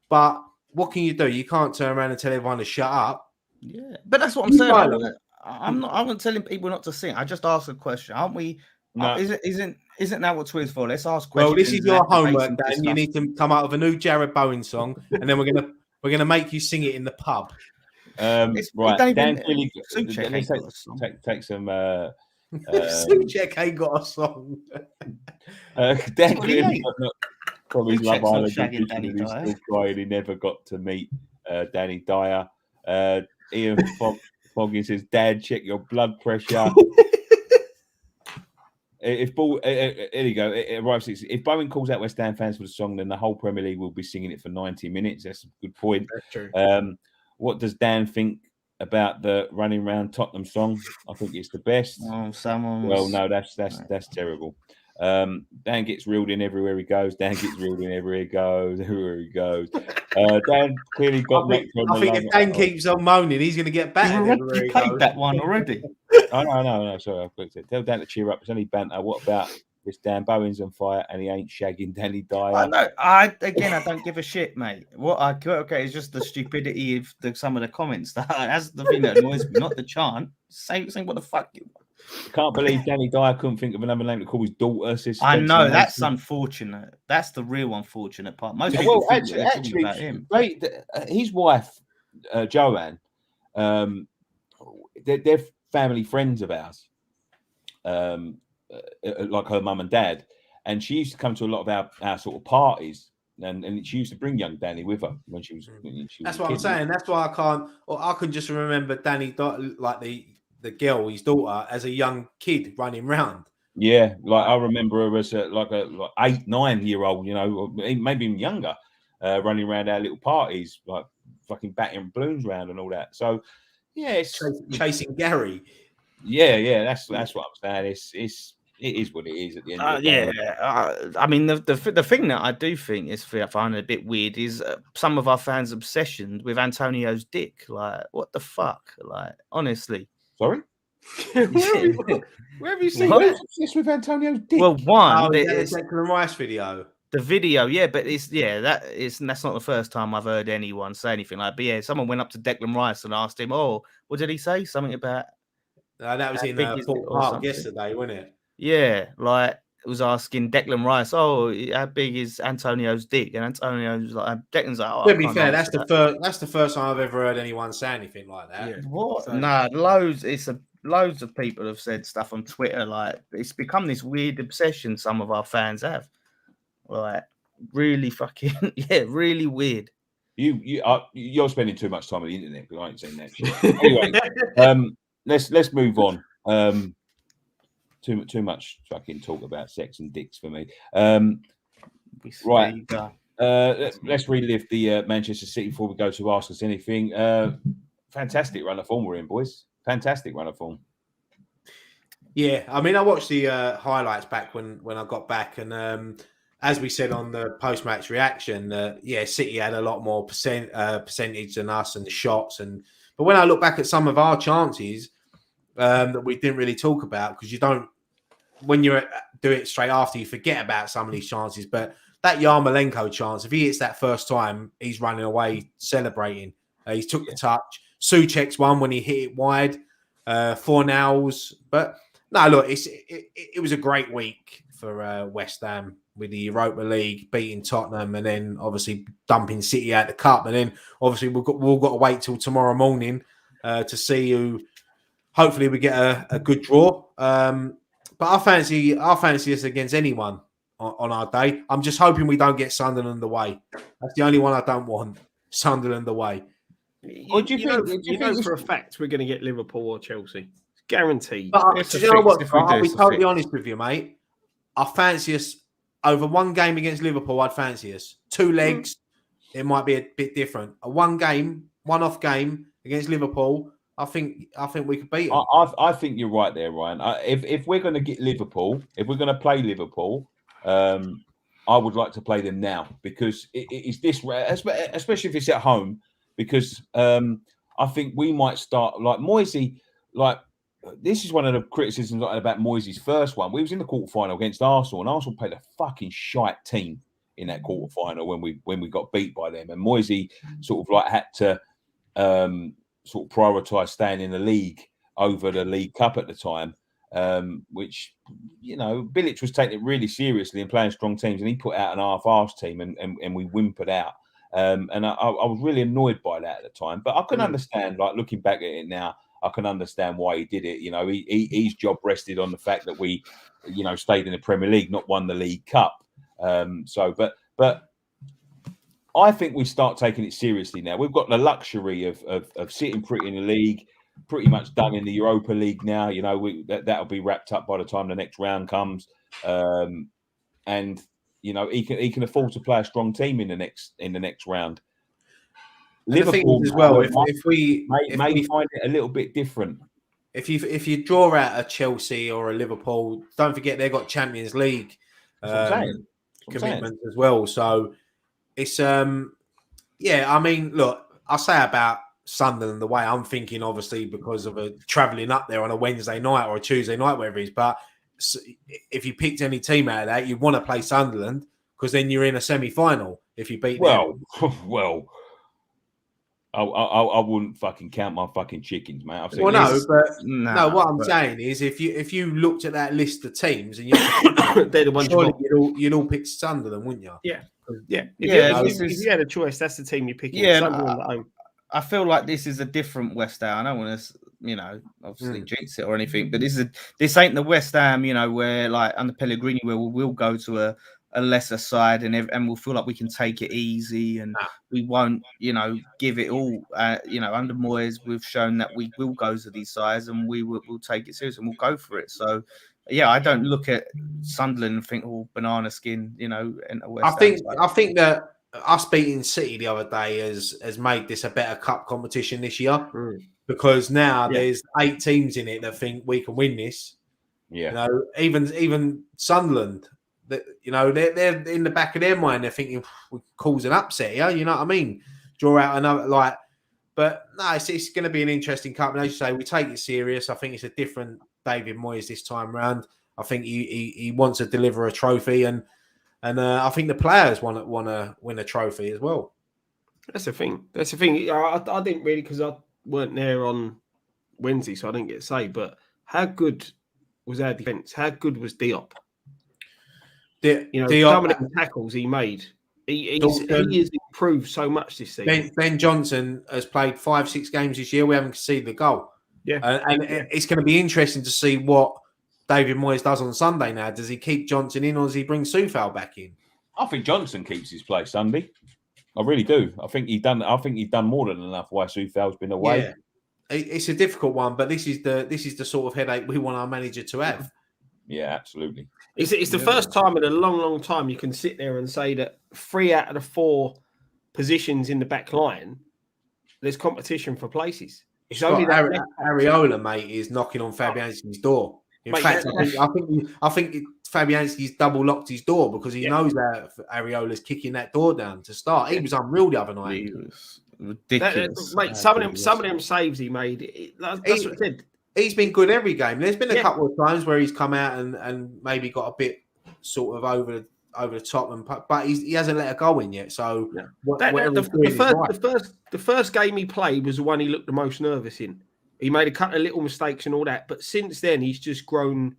But what can you do? You can't turn around and tell everyone to shut up. Yeah, but that's what I'm saying. I'm not telling people not to sing. I just ask a question, aren't we? No. Isn't that what Twitter's for? Let's ask questions. Well, this is your homework, Dan. You need to come out with a new Jarrod Bowen song, and then we're gonna make you sing it in the pub. Right, Dan Philly. Let me take some Suchek ain't got a song. Dan what he clearly ain't. got not from his Suchek's Love not Island shagging audition Danny and he's Dyer. still crying he never got to meet Danny Dyer. Ian Foggy says, Dad, check your blood pressure. If Bowen calls out West Ham fans for the song, then the whole Premier League will be singing it for 90 minutes. That's a good point. That's true. What does Dan think about the Running Round Tottenham song? I think it's the best. Oh, someone. Well, no, that's terrible. Dan gets reeled in everywhere he goes. Dan clearly got. I think if Dan keeps on moaning, he's going to get battered. You played that one already. Oh, no. Sorry, I've clicked it. Tell Dan to cheer up. It's only banter. What about this? Dan Bowen's on fire and he ain't shagging Danny Dyer. I know. I don't give a shit, mate. What I okay is just the stupidity of some of the comments. That's the thing that annoys me, not the chant. Say what the fuck you. Can't believe Danny Dyer couldn't think of another name to call his daughter. I know that's unfortunate. That's the real unfortunate part. Most people think actually about him. His wife, Joanne, they're family friends of ours, like her mum and dad, and she used to come to a lot of our sort of parties, and she used to bring young Danny with her when she was. That's what I'm saying. That's why I can't, or I can just remember Danny like the girl, his daughter, as a young kid running round. Yeah, like I remember her as like 8, 9 year old, you know, or maybe even younger, running around our little parties, like fucking batting balloons around and all that. So, yeah, it's chasing Gary. Yeah, that's what I'm saying. It is what it is at the end of the day. I mean, the thing that I do think is I find a bit weird is some of our fans' obsession with Antonio's dick. Like, what the fuck? Like, honestly. Sorry? Where have you seen that? Obsessed with Antonio's dick? Well, one, it's the Declan Rice video. The video, but that's not the first time I've heard anyone say anything like. But yeah, someone went up to Declan Rice and asked him, "Oh, what did he say? Something about?" That was in Fort Park yesterday, wasn't it? Yeah, like it was asking Declan Rice, "Oh, how big is Antonio's dick?" And Antonio's like, Declan's like, "Oh." To be fair, that's the first time I've ever heard anyone say anything like that. Yeah. What? So, nah, loads of people have said stuff on Twitter. Like it's become this weird obsession some of our fans have. Like really fucking really weird. You're spending too much time on the internet because I ain't saying that shit. Anyway, let's move on. Too much fucking talk about sex and dicks for me. Right. Let's relive the Manchester City before we go to Ask Us Anything. Fantastic run of form we're in, boys. Fantastic run of form. Yeah, I mean, I watched the highlights back when I got back, and as we said on the post-match reaction, City had a lot more percentage than us and the shots, but when I look back at some of our chances that we didn't really talk about, because you don't, when you do it straight after, you forget about some of these chances. But that Yarmolenko chance, if he hits that first time, he's running away celebrating. He took the touch. Suchek's one when he hit it wide. Fornals, but no, look, it was a great week for West Ham with the Europa League beating Tottenham, and then obviously dumping City out the cup, and then obviously we've got to wait till tomorrow morning to see who. Hopefully, we get a good draw. But I fancy us against anyone on our day. I'm just hoping we don't get Sunderland away. That's the only one I don't want. Sunderland away. What do you think? You know for a fact we're going to get Liverpool or Chelsea. It's guaranteed. But do you know what? I'll be totally honest with you, mate. I fancy us over one game against Liverpool. I'd fancy us 2 legs. It might be a bit different. A one-off game against Liverpool. I think we could beat them. I think you're right there, Ryan. If we're going to get Liverpool, if we're going to play Liverpool, I would like to play them now because it's this, especially if it's at home. Because I think we might start like Moisey. Like this is one of the criticisms about Moisey's first one. We was in the quarterfinal against Arsenal, and Arsenal played a fucking shite team in that quarterfinal when we got beat by them. And Moisey sort of like had to sort of prioritise staying in the league over the League Cup at the time, which, you know, Bilic was taking it really seriously and playing strong teams, and he put out an half-arse team and we whimpered out. And I was really annoyed by that at the time. But I can understand, like, looking back at it now, I can understand why he did it. You know, his job rested on the fact that we, you know, stayed in the Premier League, not won the League Cup. But I think we start taking it seriously now. We've got the luxury of sitting pretty in the league, pretty much done in the Europa League now. You know, that'll be wrapped up by the time the next round comes, and you know he can afford to play a strong team in the next round. Liverpool as well, if we find it a little bit different. If you draw out a Chelsea or a Liverpool, don't forget they've got Champions League commitments as well. So it's I mean, look, I say about Sunderland the way I'm thinking, obviously because of travelling up there on a Wednesday night or a Tuesday night, whatever it is. But if you picked any team out of that, you'd want to play Sunderland because then you're in a semi-final if you beat them. Well. I wouldn't fucking count my fucking chickens, mate. What I'm saying is, if you looked at that list of teams and they're the ones you'd all pick Sunderland, wouldn't you? Yeah. If you had a choice, that's the team you're picking. Yeah, I feel like this is a different West Ham. I don't want to, you know, obviously jinx it or anything, but this ain't the West Ham, you know, where like under Pellegrini, where we'll go to a lesser side and we'll feel like we can take it easy and we won't, you know, give it all. You know, under Moyes, we've shown that we will go to these sides and we'll take it serious and we'll go for it. So, yeah, I don't look at Sunderland and think, oh, banana skin, you know. I think that us beating City the other day has made this a better cup competition this year because now there's 8 teams in it that think we can win this. Yeah, you know, even Sunderland. That, you know, they're in the back of their mind, they're thinking we cause an upset here. You know what I mean? Draw out another but no, it's going to be an interesting cup. And as you say, we take it serious. I think it's a different David Moyes this time round. I think he wants to deliver a trophy, and I think the players want to win a trophy as well. That's the thing. I didn't really, because I weren't there on Wednesday, so I didn't get to say. But how good was our defence? How good was Diop? Some of the tackles he made, he has improved so much this season. Ben Johnson has played 5-6 games this year. We haven't conceded a goal. Yeah, and it's going to be interesting to see what David Moyes does on Sunday. Now, does he keep Johnson in or does he bring Soufal back in? I think Johnson keeps his place Sunday. I really do. I think he's done more than enough while Soufal's been away. Yeah. It's a difficult one, but this is the sort of headache we want our manager to have. Yeah, absolutely. It's the first time in a long time you can sit there and say that 3 out of the 4 positions in the back line, there's competition for places. It's only that Areola, mate, is knocking on Fabianski's door. In fact, I think Fabianski's double locked his door because he knows that Areola's kicking that door down to start. He was unreal the other night. He was ridiculous. Mate, some of them saves he made. That's what I said. He's been good every game. There's been a couple of times where he's come out and maybe got a bit sort of over the top, but he hasn't let a goal in yet. So the first game he played was the one he looked the most nervous in. He made a couple of little mistakes and all that, but since then he's just grown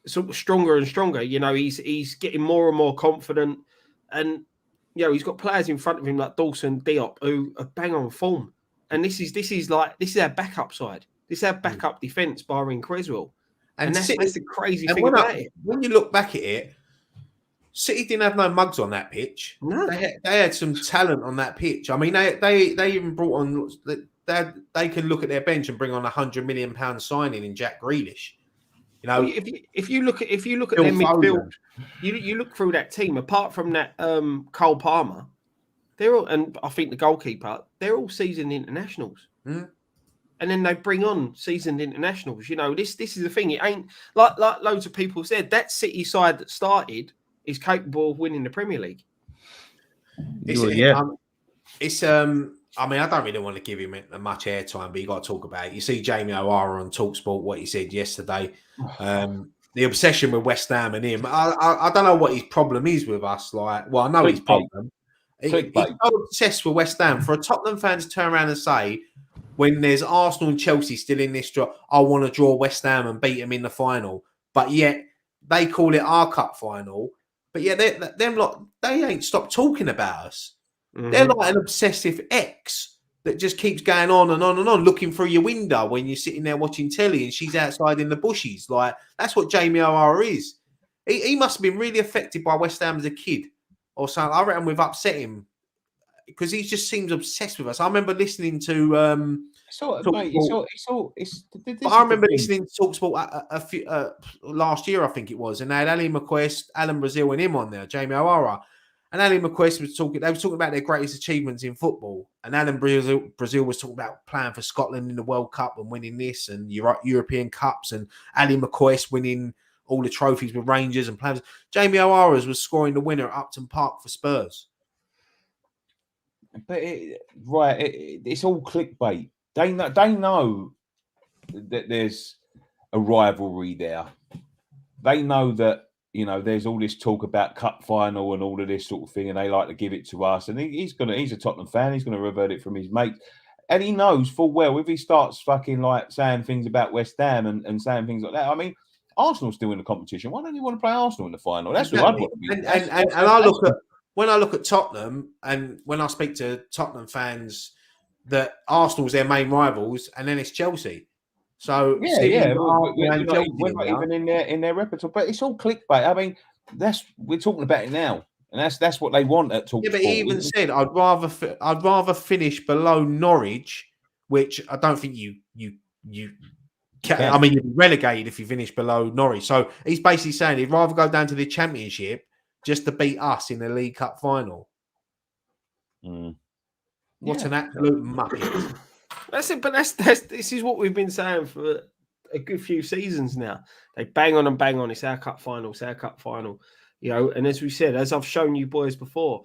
sort of stronger and stronger. You know, he's getting more and more confident, and you know he's got players in front of him like Dawson, Diop, who are bang on form. And this is our backup side. This is our backup defence, barring Creswell. And that's the crazy thing about it. When you look back at it, City didn't have no mugs on that pitch. No. They had some talent on that pitch. I mean, they even brought on. They can look at their bench and bring on £100 million signing in Jack Grealish. You know, if you look at their midfield, you look through that team. Apart from that, Cole Palmer, they're all, and I think the goalkeeper, they're all seasoned internationals. Mm. And then they bring on seasoned internationals. You know, this is the thing. It ain't like loads of people said. That City side that started is capable of winning the Premier League. I mean, I don't really want to give him much airtime, but you got to talk about it. You see Jamie O'Hara on TalkSport, what he said yesterday. The obsession with West Ham and him. I don't know what his problem is with us. I know his problem. He's so obsessed with West Ham. For a Tottenham fan to turn around and say, when there's Arsenal and Chelsea still in this draw, I want to draw West Ham and beat them in the final. But yet they call it our cup final. But yet they ain't stopped talking about us. Mm-hmm. They're like an obsessive ex that just keeps going on and on and on, looking through your window when you're sitting there watching telly and she's outside in the bushes. Like, that's what Jamie O'Hara is. He must have been really affected by West Ham as a kid or something. I reckon we've upset him because he just seems obsessed with us. I remember listening to I remember listening to TalkSport a few last year, I think it was, and they had Ali McQuest, Alan Brazil, and him on there, Jamie O'Hara. And Ali McQuest was talking. They were talking about their greatest achievements in football, and Alan Brazil was talking about playing for Scotland in the World Cup and winning this and European Cups, and Ali McQuest winning all the trophies with Rangers and players. Jamie O'Hara's was scoring the winner at Upton Park for Spurs. But it's all clickbait. They know that there's a rivalry there. They know that, you know, there's all this talk about cup final and all of this sort of thing, and they like to give it to us. And he's a Tottenham fan. He's gonna revert it from his mates, and he knows full well if he starts fucking like saying things about West Ham and saying things like that. I mean, Arsenal's still in the competition. Why don't you want to play Arsenal in the final? That's what I'd want to be. And I look at when I look at Tottenham, and when I speak to Tottenham fans, that Arsenal's their main rivals, and then it's Chelsea. So we're not even in their repertoire, but it's all clickbait. I mean, we're talking about it now, and that's what they want at TalkSport. Yeah, but he even said, "I'd rather finish below Norwich," which I don't think you can. I mean, you'd be relegated if you finish below Norwich. So he's basically saying he'd rather go down to the Championship just to beat us in the League Cup final. What an absolute muppet. That's it, but this is what we've been saying for a good few seasons now. They bang on and bang on. It's our cup final. It's our cup final. You know, and as we said, as I've shown you boys before,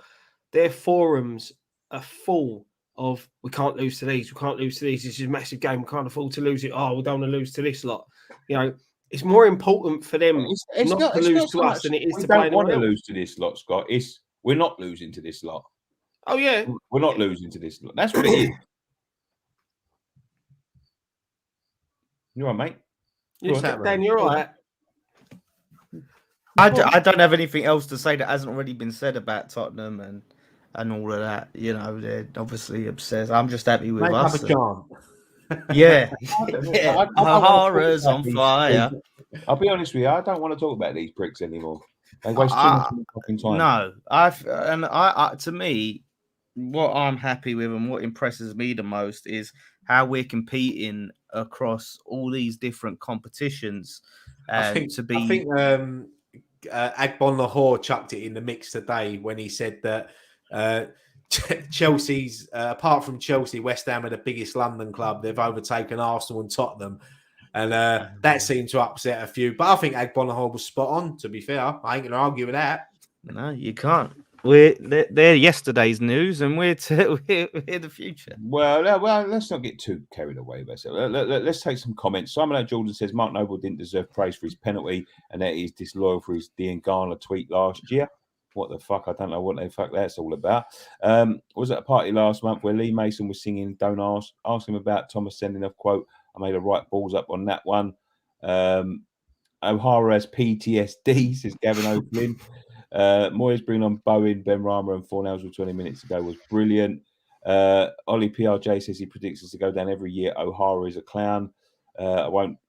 their forums are full of we can't lose to these. We can't lose to these. This is a massive game. We can't afford to lose it. Oh, we don't want to lose to this lot. You know, it's more important for them not to lose to us than it is to play. We don't want to lose to this lot, Scott. We're not losing to this lot. Oh yeah, we're not losing to this lot. That's what it is. You're all right, mate. Dan, you're all right. I don't have anything else to say that hasn't already been said about Tottenham and all of that. You know, they're obviously obsessed. I'm just happy with us. Yeah. O'Hara's on fire. I'll be honest with you. I don't want to talk about these pricks anymore. They waste too much fucking time. No, to me, what I'm happy with and what impresses me the most is how we're competing across all these different competitions. I think Agbon Lahore chucked it in the mix today when he said that Chelsea's, apart from Chelsea, West Ham are the biggest London club. They've overtaken Arsenal and Tottenham. And that seemed to upset a few. But I think Agbon Lahore was spot on, to be fair. I ain't going to argue with that. No, you can't. They're yesterday's news, and we're the future. Well, let's not get too carried away. Let's take some comments. Simon O. Jordan says Mark Noble didn't deserve praise for his penalty, and that he's disloyal for his Dean Garner tweet last year. What the fuck? I don't know what the fuck that's all about. Was at a party last month where Lee Mason was singing "Don't Ask him about Thomas sending off quote. I made a right balls up on that one. O'Hara has PTSD, says Gavin O'Flynn. Moyes bringing on Bowen, Ben Rama, and Fornells with 20 minutes ago was brilliant. Ollie PRJ says he predicts us to go down every year. O'Hara is a clown. I won't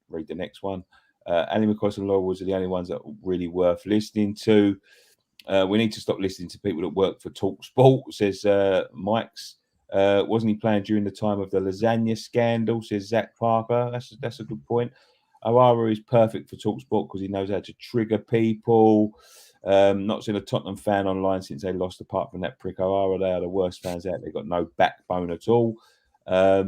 read the next one. Ali McCoy and Laura Woods are the only ones that are really worth listening to. We need to stop listening to people that work for TalkSport, says Mike's. Wasn't he playing during the time of the lasagna scandal, says Zach Parker. That's a good point. O'Hara is perfect for TalkSport because he knows how to trigger people. Not seen a Tottenham fan online since they lost, apart from that prick O'Hara. They are the worst fans out. They've got no backbone at all. I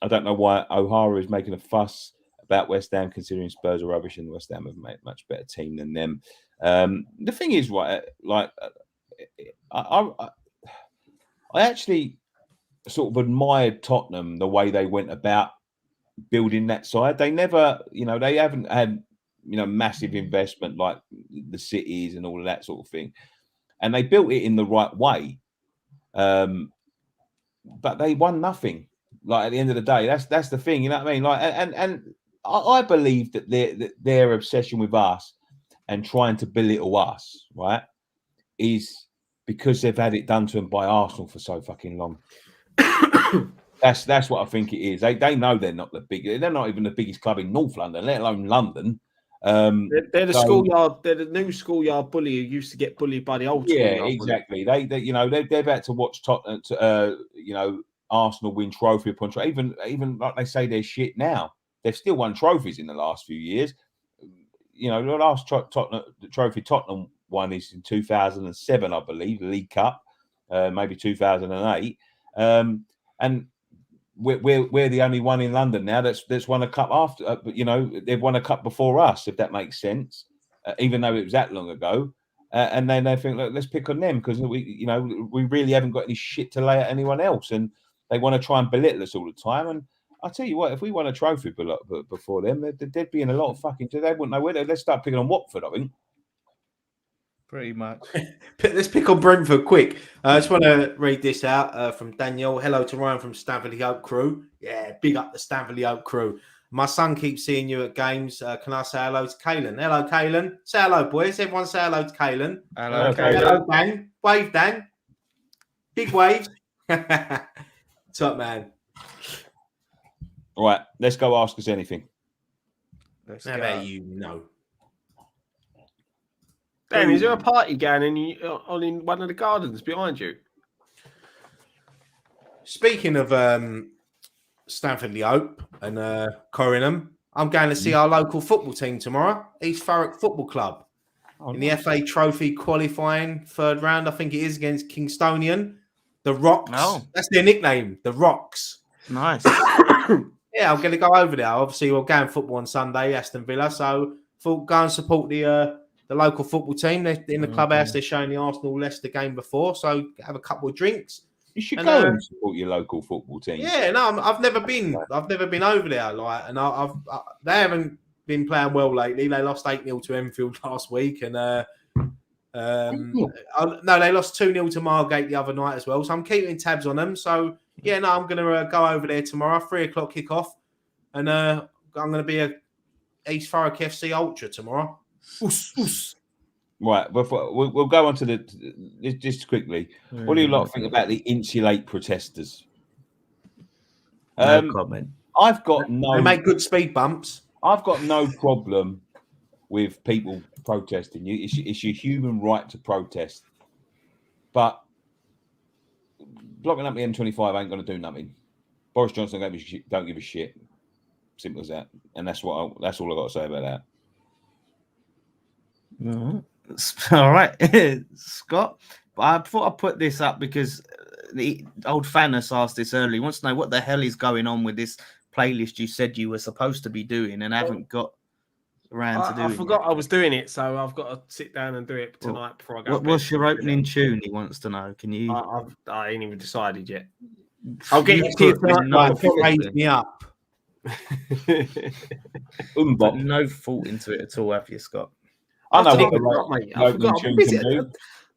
don't know why O'Hara is making a fuss about West Ham, considering Spurs are rubbish and West Ham have made a much better team than them. The thing is, right, like I actually sort of admired Tottenham, the way they went about building that side. They never, they haven't had, massive investment like the cities and all of that sort of thing. And they built it in the right way. But they won nothing. Like at the end of the day, that's the thing, you know what I mean? Like, and I believe that their obsession with us and trying to belittle us, right, is because they've had it done to them by Arsenal for so fucking long. That's what I think it is. They know they're not the biggest. They're not even the biggest club in North London, let alone London. They're the schoolyard. They're the new schoolyard bully who used to get bullied by the old. Yeah, exactly. They they're about to watch Tottenham, Arsenal win trophy upon trophy. Even like they say they're shit now, they've still won trophies in the last few years. The last trophy Tottenham won is in 2007, I believe, the League Cup, maybe 2008, and we're the only one in London now that's won a cup after. But they've won a cup before us, if that makes sense. Even though it was that long ago, and then they think, look, let's pick on them because we really haven't got any shit to lay at anyone else, and they want to try and belittle us all the time. And I tell you what, if we won a trophy before them, they'd be in a lot of fucking. They wouldn't know where. Let's start picking on Watford, I think. Pretty much. Let's pick on Brentford quick. I just want to read this out from Daniel. Hello to Ryan from Stanley Oak crew. Yeah, big up the Stanley Oak crew. My son keeps seeing you at games. Can I say hello to Kaylen? Hello, Kaylen. Say hello, boys. Everyone say hello to Kaylen. Hello, Hello, Dan. Wave, Dan. Big wave. Top man. All right, let's go ask us anything. How about you? No. Dan, is there a party going in one of the gardens behind you? Speaking of Stanford-le-Hope and Corringham, I'm going to see our local football team tomorrow, East Thurrock Football Club, in the FA Trophy qualifying third round. I think it is against Kingstonian. The Rocks. Oh. That's their nickname, the Rocks. Nice. Yeah, I'm going to go over there. Obviously, we're going football on Sunday, Aston Villa. So, thought go and support the local football team. They're in the clubhouse. They're showing the Arsenal-Leicester game before. So, have a couple of drinks. You should go and support your local football team. Yeah, no, I've never been. I've never been over there. They haven't been playing well lately. They lost 8-0 to Enfield last week, and no, they lost 2-0 to Margate the other night as well. So I'm keeping tabs on them. So yeah, no, I'm gonna go over there tomorrow, 3:00 kickoff, and I'm gonna be a East Thurrock FC Ultra tomorrow. Oos. Right, we'll go on to just quickly. What do you lot think about the insulate protesters? No comment. They make good speed bumps. I've got no problem with people protesting. It's your human right to protest, but blocking up the M25 ain't going to do nothing. Boris Johnson don't give a shit. Simple as that. And that's all I got to say about that. Mm-hmm. All right, Scott. But I thought I'd put this up because the old fan has asked this earlier. He wants to know what the hell is going on with this playlist you said you were supposed to be doing and haven't got around to doing. I forgot I was doing it, so I've got to sit down and do it tonight before I go. What's your opening tune? He wants to know. Can you? I ain't even decided yet. I'll get you to raise me up. Put no thought into it at all, have you, Scott? I know what the opening tune can do.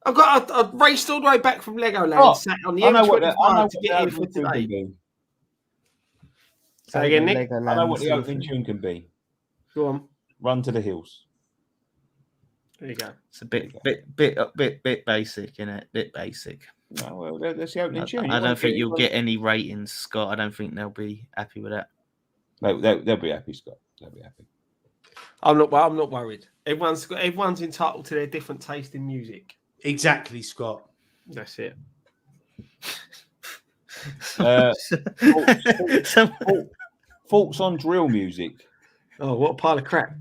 I raced all the way back from Legoland, sat on the M25 to get here for today. Say again, Nick. I know what the opening tune can be. Go on. Run to the Hills. There you go. It's a bit basic, isn't it? Bit basic. No, well, that's the opening tune. I don't think you'll get any ratings, Scott. I don't think they'll be happy with that. No, they'll be happy, Scott. They'll be happy. I'm not worried. Everyone's entitled to their different taste in music. Exactly, Scott. That's it. Thoughts on drill music? Oh, what a pile of crap!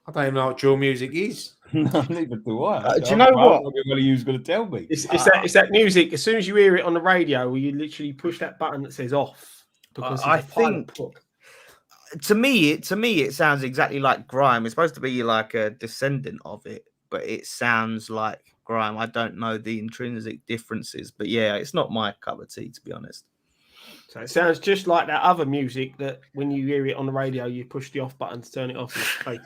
I don't even know what drill music is. No, neither do I. Do you know what? He was going to tell me. It's that music. As soon as you hear it on the radio, you literally push that button that says off. Because I think. To me, it sounds exactly like grime. It's supposed to be like a descendant of it, but it sounds like grime. I don't know the intrinsic differences, but yeah, it's not my cup of tea, to be honest. So it sounds just like that other music that when you hear it on the radio, you push the off button to turn it off. I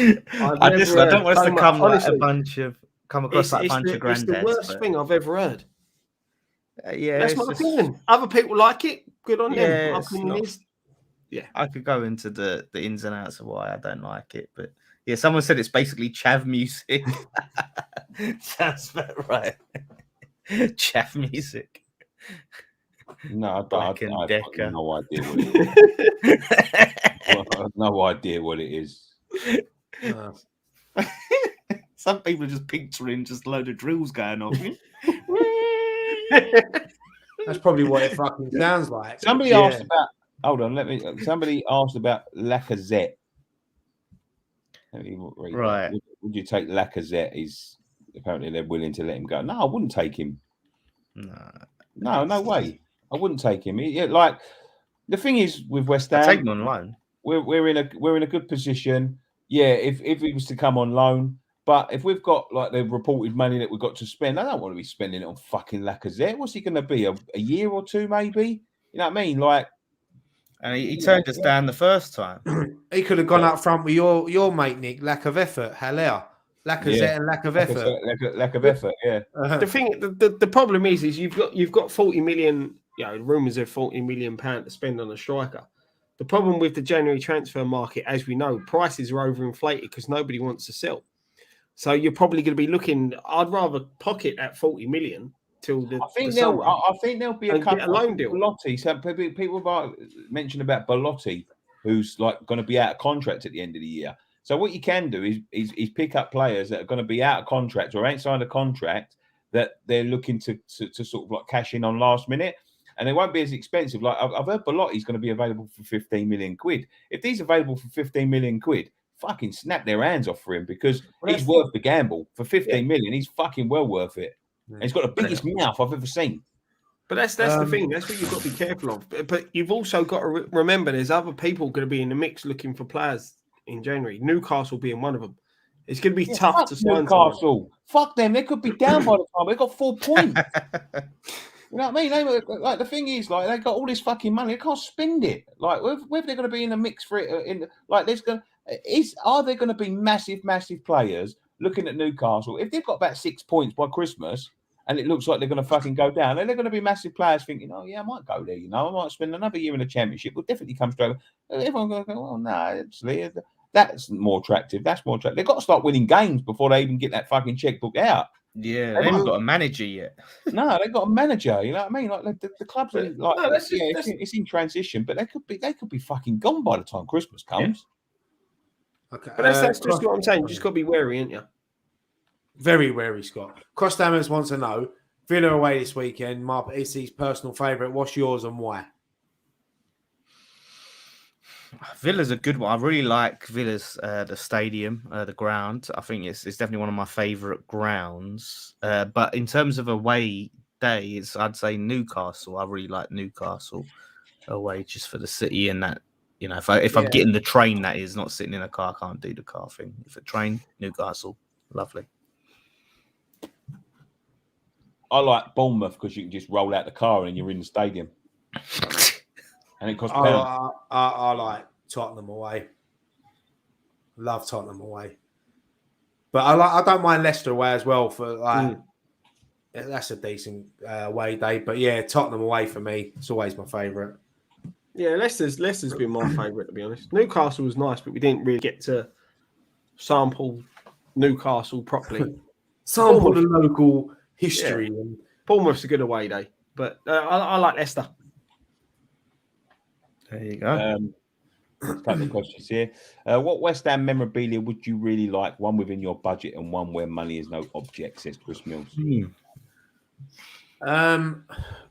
don't want us to come across a bunch of granddads. It's the worst thing I've ever heard. Yeah, that's my opinion. Other people like it. Good on them. My opinion is. Yeah, I could go into the ins and outs of why I don't like it, but yeah, someone said it's basically chav music. Sounds about right. Chav music. No, Black and I've got Decker. no idea what it is. I have no idea what it is. Some people are just picturing just a load of drills going off. That's probably what it fucking sounds like. Somebody asked about. Hold on, somebody asked about Lacazette. Right. Would you take Lacazette? He's apparently they're willing to let him go. No, I wouldn't take him. No way. I wouldn't take him. Like the thing is with West Ham, take him on loan. We're in a good position. Yeah, if he was to come on loan, but if we've got like the reported money that we've got to spend, I don't want to be spending it on fucking Lacazette. What's he going to be? A year or two, maybe? You know what I mean? Like, and he turned us down the first time. He could have gone up front with your mate Nick. Lack of effort. Hello. Lacazette and lack of effort. Lack of effort. Yeah. The thing, the problem is you've got 40 million. Rumours of £40 million to spend on a striker. The problem with the January transfer market, as we know, prices are overinflated because nobody wants to sell. So you're probably going to be looking. I'd rather pocket at 40 million till the. I think there'll be a couple a loan deal. Belotti. So people mentioned about Belotti, who's like going to be out of contract at the end of the year. So what you can do is pick up players that are going to be out of contract or ain't signed a contract that they're looking to sort of like cash in on last minute. And they won't be as expensive. Like I've heard Belotti's going to be available for 15 million quid. If he's available for 15 million quid, fucking snap their hands off for him because he's worth the gamble. For 15 million, he's fucking well worth it. And he's got the biggest mouth I've ever seen. But that's the thing. That's what you've got to be careful of. But you've also got to remember there's other people going to be in the mix looking for players in January. Newcastle being one of them. It's going to be tough to sign Newcastle. Fuck them. They could be down by the time. They've got 4 points. You know what I mean? Like the thing is, like they got all this fucking money, they can't spend it. Like whether they're going to be in a mix for it, are there going to be massive players looking at Newcastle? If they've got about 6 points by Christmas, and it looks like they're going to fucking go down, then they're going to be massive players thinking, oh yeah, I might go there. You know, I might spend another year in the Championship. We'll definitely come straight. Everyone's going to go, oh no, actually, that's more attractive. That's more attractive. They've got to start winning games before they even get that fucking checkbook out. Yeah, they haven't got a manager yet. No, they've got a manager. You know what I mean? Like the clubs are like, it's in transition, but they could be fucking gone by the time Christmas comes. Yeah. Okay, but that's just what I'm saying. You just got to be wary, ain't you? Very wary, Scott. Crossdammers wants to know: Villa away this weekend. Mark, it's his personal favourite. What's yours and why? Villa's a good one. I really like Villa's the stadium, the ground. I think it's definitely one of my favourite grounds. But in terms of away days, I'd say Newcastle. I really like Newcastle away just for the city and that. You know, if I'm getting the train, that is not sitting in a car. I can't do the car thing. If a train, Newcastle, lovely. I like Bournemouth because you can just roll out the car and you're in the stadium. And it costs pounds. I like Tottenham away. Love Tottenham away. But I don't mind Leicester away as well for like that's a decent away day. But yeah, Tottenham away for me. It's always my favourite. Yeah, Leicester's been my favourite to be honest. Newcastle was nice, but we didn't really get to sample Newcastle properly. Sample the local history. Yeah. And Bournemouth's a good away day, but I like Leicester. There you go. A couple of questions here. What West Ham memorabilia would you really like? One within your budget and one where money is no object, says Chris Mills.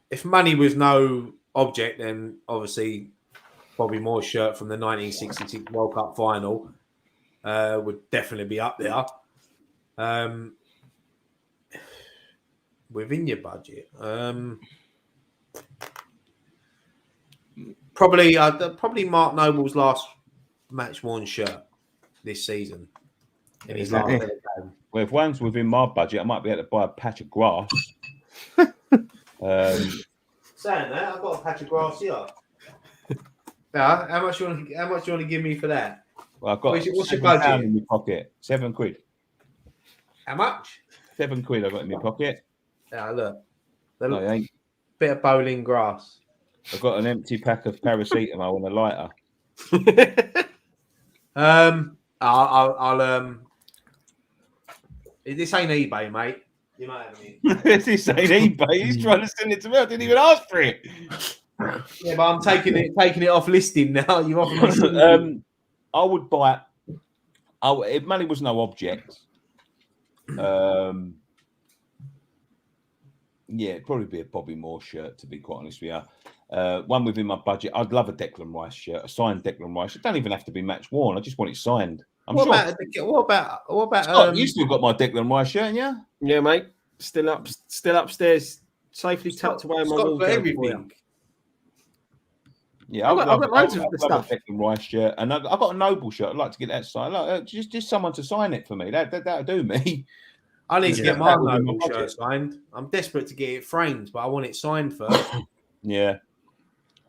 If money was no object, then obviously Bobby Moore's shirt from the 1966 World Cup final would definitely be up there. Within your budget, probably Mark Noble's last match worn shirt this season. In his last game. Well, if one's within my budget, I might be able to buy a patch of grass. Saying that, I've got a patch of grass here. Now, how much you want to give me for that? Well, I've got what's your budget in my pocket? £7. How much? £7 I got in my pocket. Yeah, look. No, it ain't. Bit of bowling grass. I've got an empty pack of paracetamol and a lighter. I'll this ain't eBay, mate. You might have me. This ain't eBay. He's trying to send it to me. I didn't even ask for it. Yeah, but I'm taking it off listing now. You offered me. I would buy it. If money was no object, yeah, it'd probably be a Bobby Moore shirt, to be quite honest with you. One within my budget. I'd love a Declan Rice shirt, a signed Declan Rice. It don't even have to be match worn. I just want it signed. What about Scott, you still got my Declan Rice shirt, yeah? Yeah, mate. Still upstairs, safely tucked away in my Scott got wardrobe. everything. Yeah, I've got loads of the stuff. A Declan Rice shirt, and I've got a Noble shirt. I'd like to get that signed. Like, just someone to sign it for me. That'll do me. I need to get my Noble shirt signed. I'm desperate to get it framed, but I want it signed first. Yeah,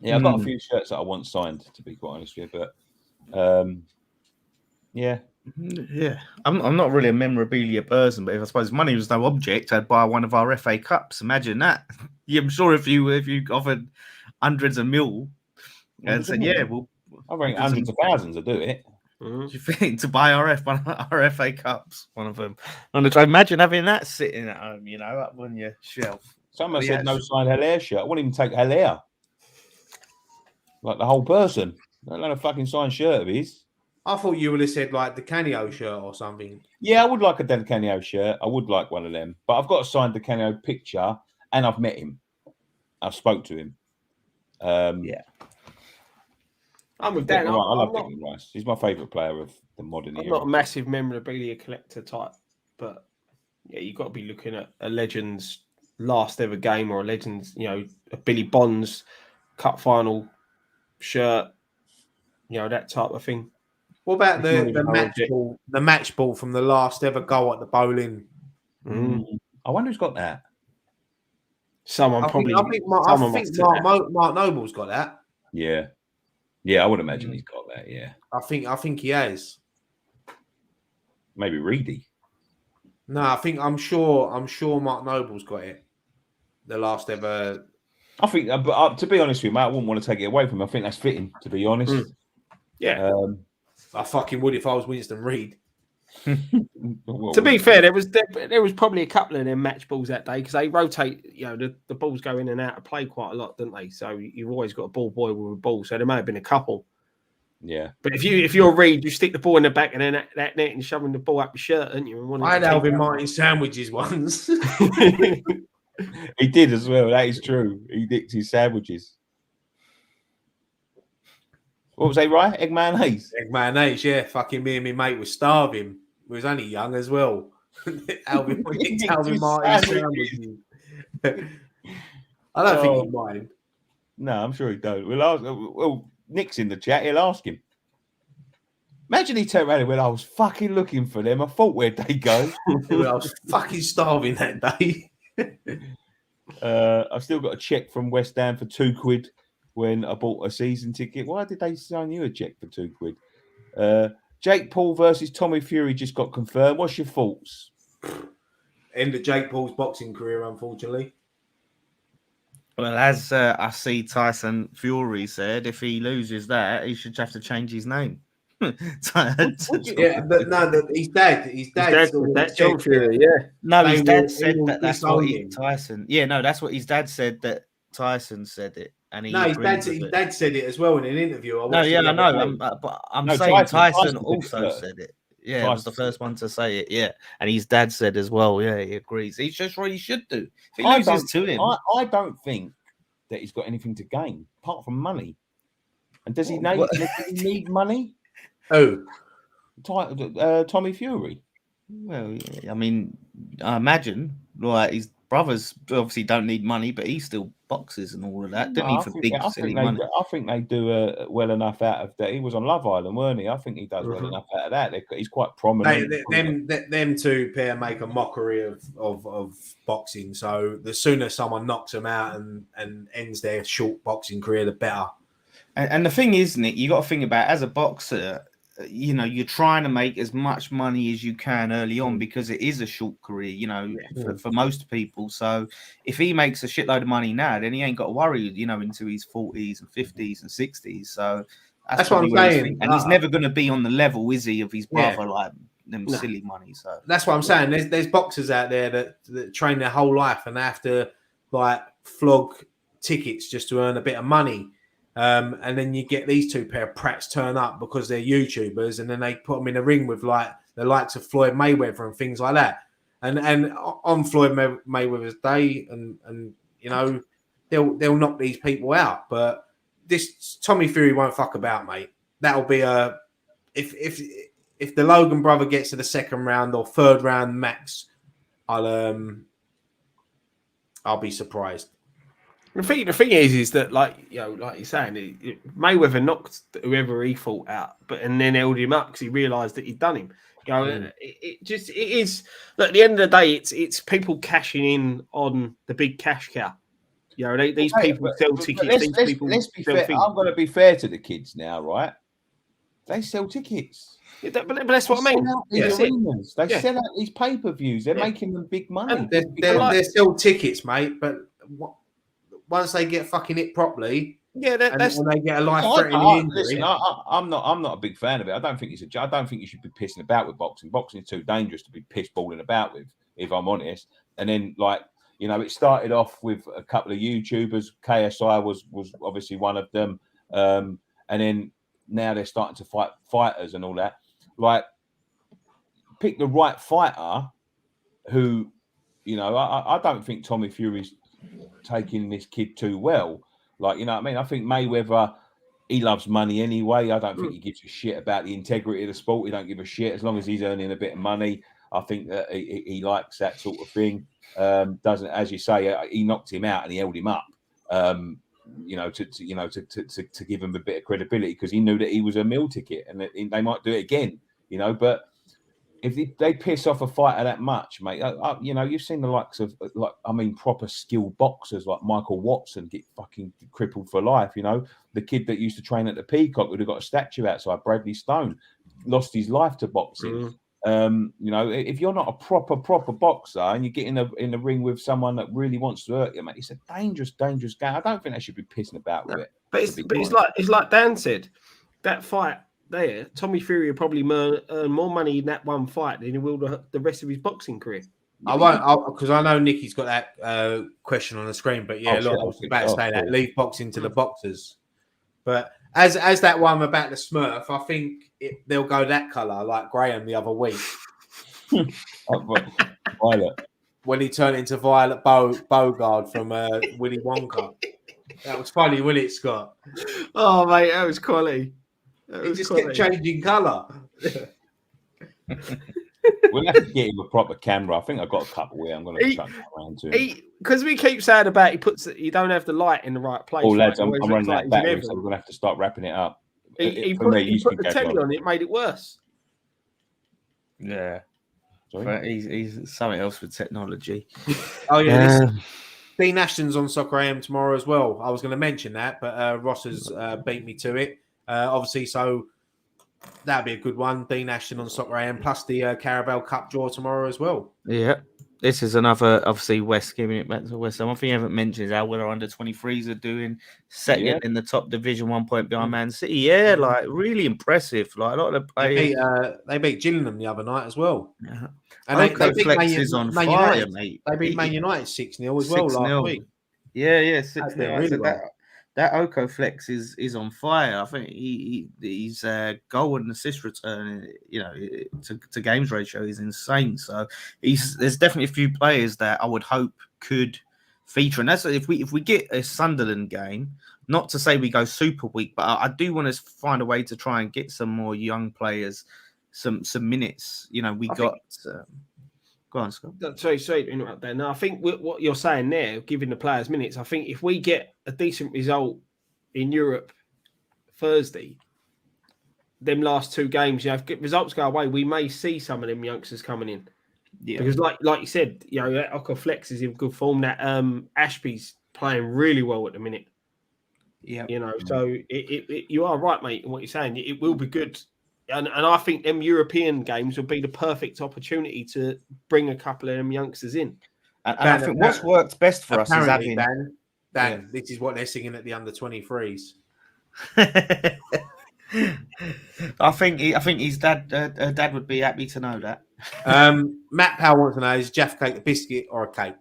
I've got a few shirts that I want signed, to be quite honest with you, but yeah. I'm not really a memorabilia person, but if I suppose money was no object, I'd buy one of our FA Cups. Imagine that. Yeah, I'm sure if you offered hundreds of mil and said, yeah, well, I think hundreds of thousands will do it. Do you think to buy our FA Cups, one of them? And imagine having that sitting at home, up on your shelf. Someone said no signed Hilaire shirt. I wouldn't even take Hilaire. Like the whole person. Not a fucking signed shirt of his. I thought you would have said like the Canio shirt or something. Yeah, I would like a Del Canio shirt. I would like one of them. But I've got a signed Del Canio picture and I've met him. I've spoke to him. Yeah. I'm with Dan. I love Declan Rice. He's my favourite player of the modern era. I'm not a massive memorabilia collector type, but yeah, you've got to be looking at a Legends last ever game or a Legends, a Billy Bonds cup final shirt, that type of thing. What about the match ball from the last ever goal at the bowling? I wonder who's got that. I think Mark Noble's got that. Yeah, I would imagine he's got that. Yeah, I think he has. Maybe Reedy. No, I'm sure Mark Noble's got it. The last ever. I think, but to be honest with you, mate, I wouldn't want to take it away from him. I think that's fitting, to be honest. Yeah. I fucking would if I was Winston Reid. To be fair, there was probably a couple of them match balls that day because they rotate. The balls go in and out of play quite a lot, don't they? So you've always got a ball boy with a ball. So there may have been a couple. Yeah. But if you're Reid, you stick the ball in the back and then that net and shoving the ball up your shirt, aren't you? I had Alvin Martin sandwiches once. He did as well. That is true. He dicked his sandwiches. What was they, right? Egg mayonnaise? Egg mayonnaise, yeah. Fucking me and my mate was starving. We was only young as well. Alvin Martin sandwiches. I don't think he'd mind. No, I'm sure he don't. Well, Nick's in the chat. He'll ask him. Imagine he turned around and went, I was fucking looking for them. I thought, where'd they go? I was fucking starving that day. I've still got a check from West Ham for £2 when I bought a season ticket. Why did they sign you a check for £2? Jake Paul versus Tommy Fury just got confirmed. What's your thoughts? End of Jake Paul's boxing career, unfortunately. Well, as I see Tyson Fury said, if he loses that, he should have to change his name. Yeah, but no, his dad. John Fury, yeah. No, his dad said that's what Tyson. Yeah, no, that's what his dad said. That Tyson said it, and his dad said it as well in an interview. I know. But I'm saying Tyson also said it. Yeah, he was the first one to say it. Yeah, and his dad said as well. Yeah, he agrees. He's just what he should do. If he loses to him, I don't think that he's got anything to gain apart from money. And does he need money? Oh, Tommy Fury. Well, I mean, I imagine like his brothers obviously don't need money, but he still boxes and all of that. Didn't he? For big silly money. I think they do well enough out of that. He was on Love Island, weren't he? I think he does well enough out of that. He's quite prominent. Them two pair make a mockery of boxing. So the sooner someone knocks them out and ends their short boxing career, the better. And the thing is, Nick, you got to think about as a boxer. You're trying to make as much money as you can early on because it is a short career, for most people. So if he makes a shitload of money now, then he ain't got to worry, into his 40s and 50s and 60s. So that's what I'm saying. And he's never going to be on the level, is he, of his brother? Like, them silly money. So that's what I'm saying. There's boxers out there that train their whole life and they have to like flog tickets just to earn a bit of money. And then you get these two pair of prats turn up because they're YouTubers, and then they put them in a ring with like the likes of Floyd Mayweather and things like that. And on Floyd Mayweather's day, and you know, they'll knock these people out. But this Tommy Fury won't fuck about, mate. That'll be a if the Logan brother gets to the second round or third round max, I'll be surprised. The thing is that, like, you know, like you're saying, Mayweather knocked whoever he fought out, and then held him up because he realised that he'd done him. You know, it is. Look, at the end of the day, it's people cashing in on the big cash cow. You know, these people sell tickets. Let's be fair. I'm going to be fair to the kids now, right? They sell tickets. Yeah, but that's what I mean. They sell out these pay-per-views. They're making them big money. They're still tickets, mate. But once they get fucking it properly, that's when they get a life-threatening injury. Listen, I'm not a big fan of it. I don't think I don't think you should be pissing about with boxing. Boxing is too dangerous to be piss balling about with, if I'm honest. And then, like, you know, it started off with a couple of YouTubers. KSI was obviously one of them, and then now they're starting to fight fighters and all that. Like, pick the right fighter who, you know, I don't think Tommy Fury's taking this kid too well. Like, you know what I mean? I think Mayweather, he loves money anyway. I don't think he gives a shit about the integrity of the sport. He don't give a shit as long as he's earning a bit of money. I think that he likes that sort of thing. Doesn't, as you say, he knocked him out and he held him up. You know, to give him a bit of credibility because he knew that he was a meal ticket and that they might do it again. You know, but if they piss off a fighter that much, mate, you know, you've seen the likes of, like, I mean, proper skilled boxers like Michael Watson get fucking crippled for life. You know, the kid that used to train at the Peacock would have got a statue outside, Bradley Stone, lost his life to boxing. You know, if you're not a proper boxer and you get in the ring with someone that really wants to hurt you, mate, it's a dangerous game. I don't think they should be pissing about with it. But it's like Dan said, that fight there, Tommy Fury will probably earn more money in that one fight than he will the rest of his boxing career. I won't, because I know Nicky's got that question on the screen. But yeah, look, I was about to say that, leave boxing to the boxers. But as that one about the Smurf, I think they'll go that colour, like Graham the other week. Violet. When he turned into Violet Bogard from Willy Wonka. That was funny, wasn't it, Scott? Oh, mate, that was quality. He just kept changing colour. We'll have to get him a proper camera. I think I've got a couple here. I'm going to chuck around to him. Because we keep saying about you don't have the light in the right place. Oh, lads, I'm running out of battery, so we're going to have to start wrapping it up. He put the telly on, it made it worse. Yeah. Sorry? He's something else with technology. Oh, yeah. Dean Ashton's on Soccer AM tomorrow as well. I was going to mention that, but Ross has beat me to it. Obviously, so that'd be a good one. Dean Ashton on Soccer AM, plus the Carabao Cup draw tomorrow as well. Yeah. This is another, obviously, West giving it back to West. One thing you haven't mentioned is how well our under 23s are doing. Second in the top division, 1 point behind Man City. Yeah, like really impressive. Like a lot of the players. They beat Gillingham the other night as well. Yeah. And they beat Man United, mate. They beat Man United 6-0 as well last week. Yeah, 6-0. Really that Oko Flex is on fire. I think he's goal and assist return, you know, to games ratio is insane. So there's definitely a few players that I would hope could feature. And that's if we get a Sunderland game, not to say we go super weak, but I do want to find a way to try and get some more young players some minutes. You know, go on, Scott. Sorry to interrupt there. No, I think what you're saying there, giving the players minutes, I think if we get a decent result in Europe Thursday, them last two games, you know, if results go away, we may see some of them youngsters coming in. Yeah. Because like you said, you know, that Oko Flex is in good form. That Ashby's playing really well at the minute. Yeah. You know, so you are right, mate, in what you're saying. It will be good. And I think them European games would be the perfect opportunity to bring a couple of them youngsters in. And I think what's worked best for us is having... Dan, this is what they're singing at the under-23s. I I think his dad would be happy to know that. Matt Powell wants to know: is Jaffa cake a biscuit or a cake?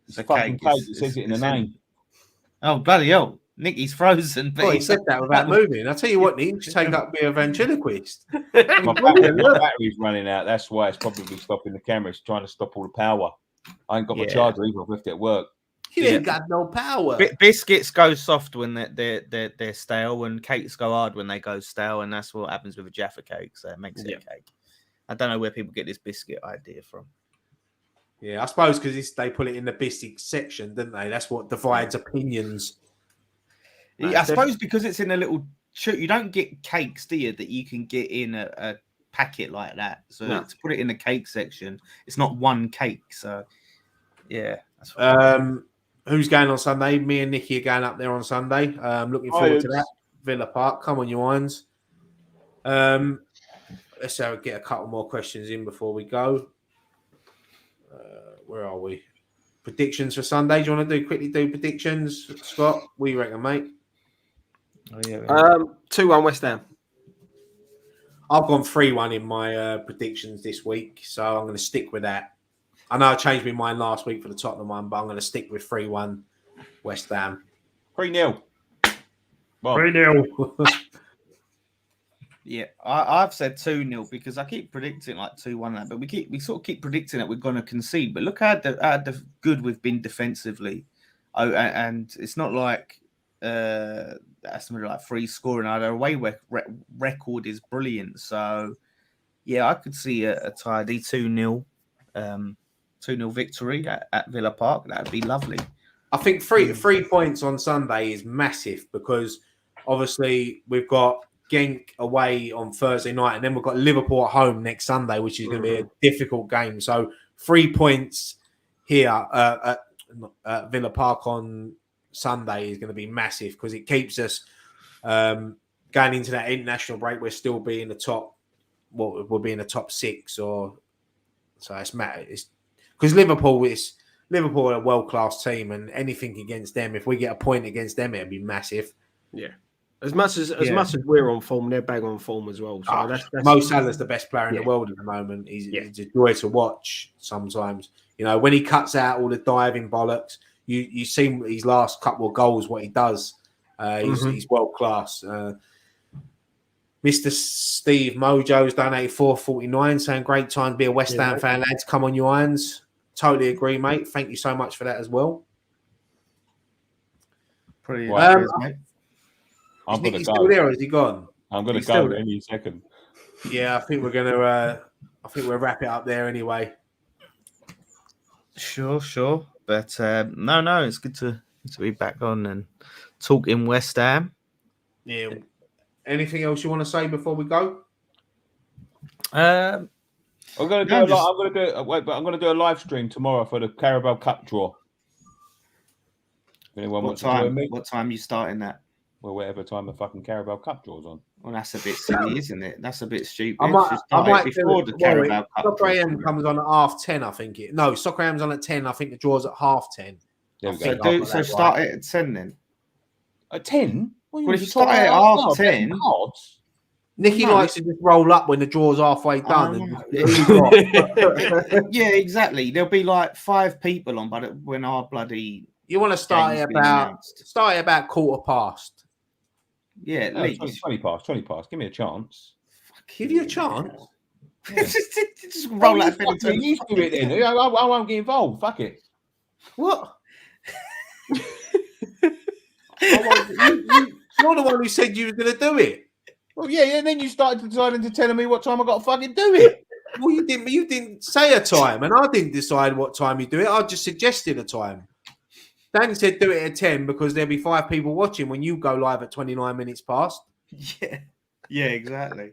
It's a fucking cake. It says it in the name. Oh bloody hell! Nicky's frozen. But Well, he said that without moving. I'll tell you what, Nick, just take up a bit of ventriloquist. My battery's running out. That's why it's probably stopping the camera. It's trying to stop all the power. I ain't got my charger either. I've left it at work. You ain't got no power. Biscuits go soft when they're stale, and cakes go hard when they go stale, and that's what happens with a Jaffa cake. So it makes it a cake. I don't know where people get this biscuit idea from. Yeah, I suppose because they put it in the biscuit section, didn't they? That's what divides opinions. I suppose because it's in a little. You don't get cakes, do you? That you can get in a packet like that. So to put it in the cake section, it's not one cake. So yeah, that's who's going on Sunday? Me and Nicky are going up there on Sunday. Looking forward to that. Villa Park. Come on, you irons. Let's get a couple more questions in before we go. Where are we? Predictions for Sunday. Do you want to quickly do predictions, Scott? What do you reckon, mate? 2-1 West Ham. I've gone 3-1 in my predictions this week, so I'm going to stick with that. I know I changed my mind last week for the Tottenham one, but I'm going to stick with 3-1 West Ham. 3-0. 3-0. Yeah, I've said 2-0 because I keep predicting like 2-1, but we sort of keep predicting that we're going to concede. But look how good we've been defensively. Oh, and it's not like Aston Villa like free scoring. Our away record is brilliant. So yeah, I could see a tidy 2-0 victory at Villa Park. That'd be lovely. I think 3 points on Sunday is massive because obviously we've got Genk away on Thursday night, and then we've got Liverpool at home next Sunday, which is going to be a difficult game. So 3 points here at Villa Park on Sunday is going to be massive because it keeps us going into that international break. We'll still be in the top. We'll be in the top 6, or so it's matter. It's because Liverpool are a world class team, and anything against them, if we get a point against them, it'll be massive. Yeah. As much as we're on form, they're bang on form as well. So that's Mo Salah's the best player in the world at the moment. He's a joy to watch sometimes. You know, when he cuts out all the diving bollocks, you see his last couple of goals, what he does. He's world class. Mr. Steve Mojo's donated $4.49, saying great time to be a West Ham fan, lads. Come on, you irons. Totally agree, mate. Thank you so much for that as well. Pretty mate. Is Nicky still there, or is he gone? I'm going to go any second. Yeah, I think we're going to. I think we'll wrap it up there anyway. Sure. But no, it's good to be back on and talk in West Ham. Yeah. Anything else you want to say before we go? I'm going to do a live stream tomorrow for the Carabao Cup draw. Anyone what time? What time you starting that? Well, whatever time the fucking Carabao Cup draws on. Well, that's a bit silly, isn't it? That's a bit stupid. I might before the Carabao Cup. Soccer AM comes on at 10:30, I think. Soccer AM's on at 10. I think the draw's at 10:30. There we go. So start it at 10 then. At 10? Well, if you start it at 10:30. Nicky likes to just roll up when the draw's halfway done. Yeah, exactly. There'll be like 5 people on, but when our bloody you want to start it about 15:15. Yeah, at least 20 past. Give me a chance. Give you a chance. Yeah. just roll that bit. You do it then. I won't get involved. Fuck it. What? You're the one who said you were going to do it. Well, yeah. And then you started deciding to tell me what time I got to fucking do it. Well, you didn't say a time, and I didn't decide what time you do it. I just suggested a time. Dan said do it at 10 because there'll be 5 people watching when you go live at 29 minutes past. Yeah, exactly.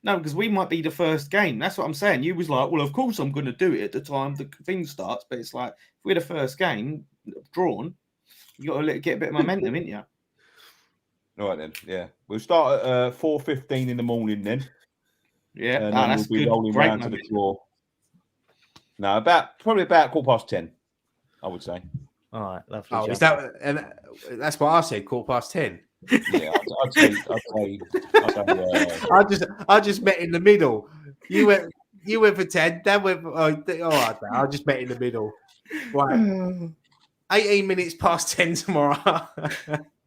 No, because we might be the first game. That's what I'm saying. You was like, well, of course I'm going to do it at the time the thing starts. But it's like, if we're the first game drawn, you got to get a bit of momentum, ain't you? All right then. Yeah, we'll start at 4:15 in the morning then. Yeah, and then that's we'll be good. rolling round to the draw. No, probably about 10:15, I would say. All right, lovely. Oh, is that? And that's what I said. 10:15. Yeah, I'd say. I just met in the middle. You went for 10. Dan went for, I just met in the middle. Right. 18 minutes past 10 tomorrow.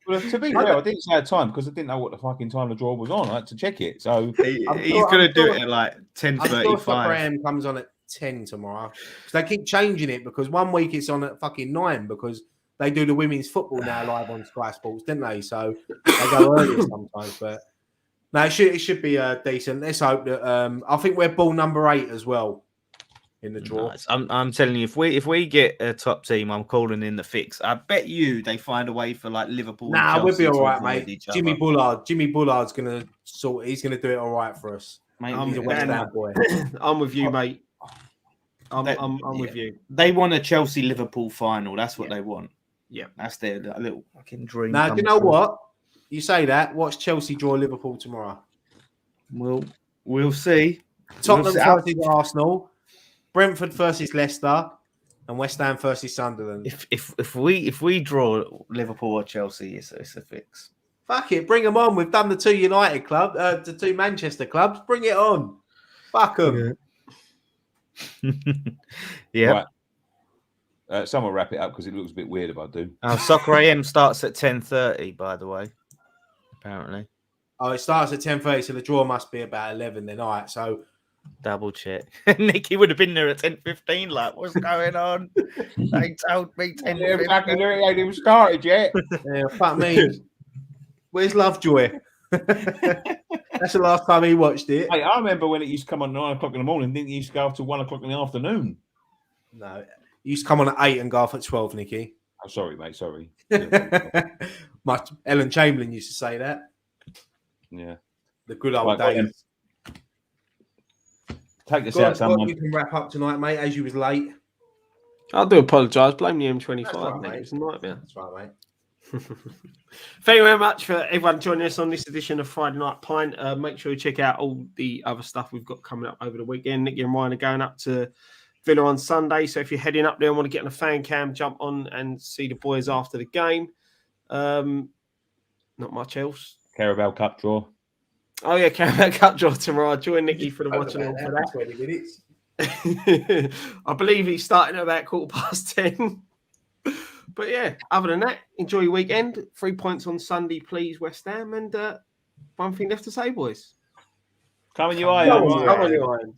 Well, to be fair, I didn't say a time because I didn't know what the fucking time the draw was on. I had to check it. So he's going to do it at like 10:35. Graham comes on at 10 tomorrow. Because they keep changing it because one week it's on at fucking 9 because they do the women's football now live on Sky Sports, didn't they? So they go earlier sometimes. But no, it should be decent. Let's hope that. I think we're ball number 8 as well in the draw. Nice. I'm telling you, if we get a top team, I'm calling in the fix. I bet you they find a way for like Liverpool. Nah, we'll be all right, mate. Jimmy Bullard's gonna sort. He's gonna do it all right for us. Mate, he's a West Ham boy. I'm with you, mate. I'm with you. They want a Chelsea Liverpool final. That's what they want. Yeah, that's their little fucking dream. Now, do you know what? You say that. Watch Chelsea draw Liverpool tomorrow. We'll see. Tottenham versus Arsenal, Brentford versus Leicester, and West Ham versus Sunderland. If we draw Liverpool or Chelsea, it's a fix. Fuck it, bring them on. We've done the 2 United club, the 2 Manchester clubs. Bring it on. Fuck them. Yeah. Right. Someone wrap it up because it looks a bit weird if I do. Soccer AM starts at 10:30, by the way. Apparently. Oh, it starts at 10:30, so the draw must be about 11 then. All right, so double check. Nicky would have been there at 10:15. Like, what's going on? They told me 10:15. Fucking it ain't even started yet. Yeah, fuck me. Where's Lovejoy? That's the last time he watched it. Hey, I remember when it used to come on 9 o'clock in the morning. Didn't it used to go up to 1 o'clock in the afternoon? No, it used to come on at 8 and go off at 12, Nicky. Oh, sorry, mate. Sorry. Ellen Chamberlain used to say that. Yeah. The good old days. Take this out, someone. You can wrap up tonight, mate, as you was late. I do apologise. Blame the M25. That's right, mate. mate. It's a nightmare. That's right, mate. Thank you very much for everyone joining us on this edition of Friday Night Pint. Make sure you check out all the other stuff we've got coming up over the weekend. Nicky and Ryan are going up to Villa on Sunday. So if you're heading up there and want to get on a fan cam, jump on and see the boys after the game. Not much else. Carabao Cup draw. Oh, yeah, Carabao Cup draw tomorrow. Join Nicky for the watching all for that. 20 minutes. I believe he's starting at about 10:15. But yeah, other than that, enjoy your weekend. 3 points on Sunday, please, West Ham. And one thing left to say, boys. Come on, you Irons. Come on, you Irons.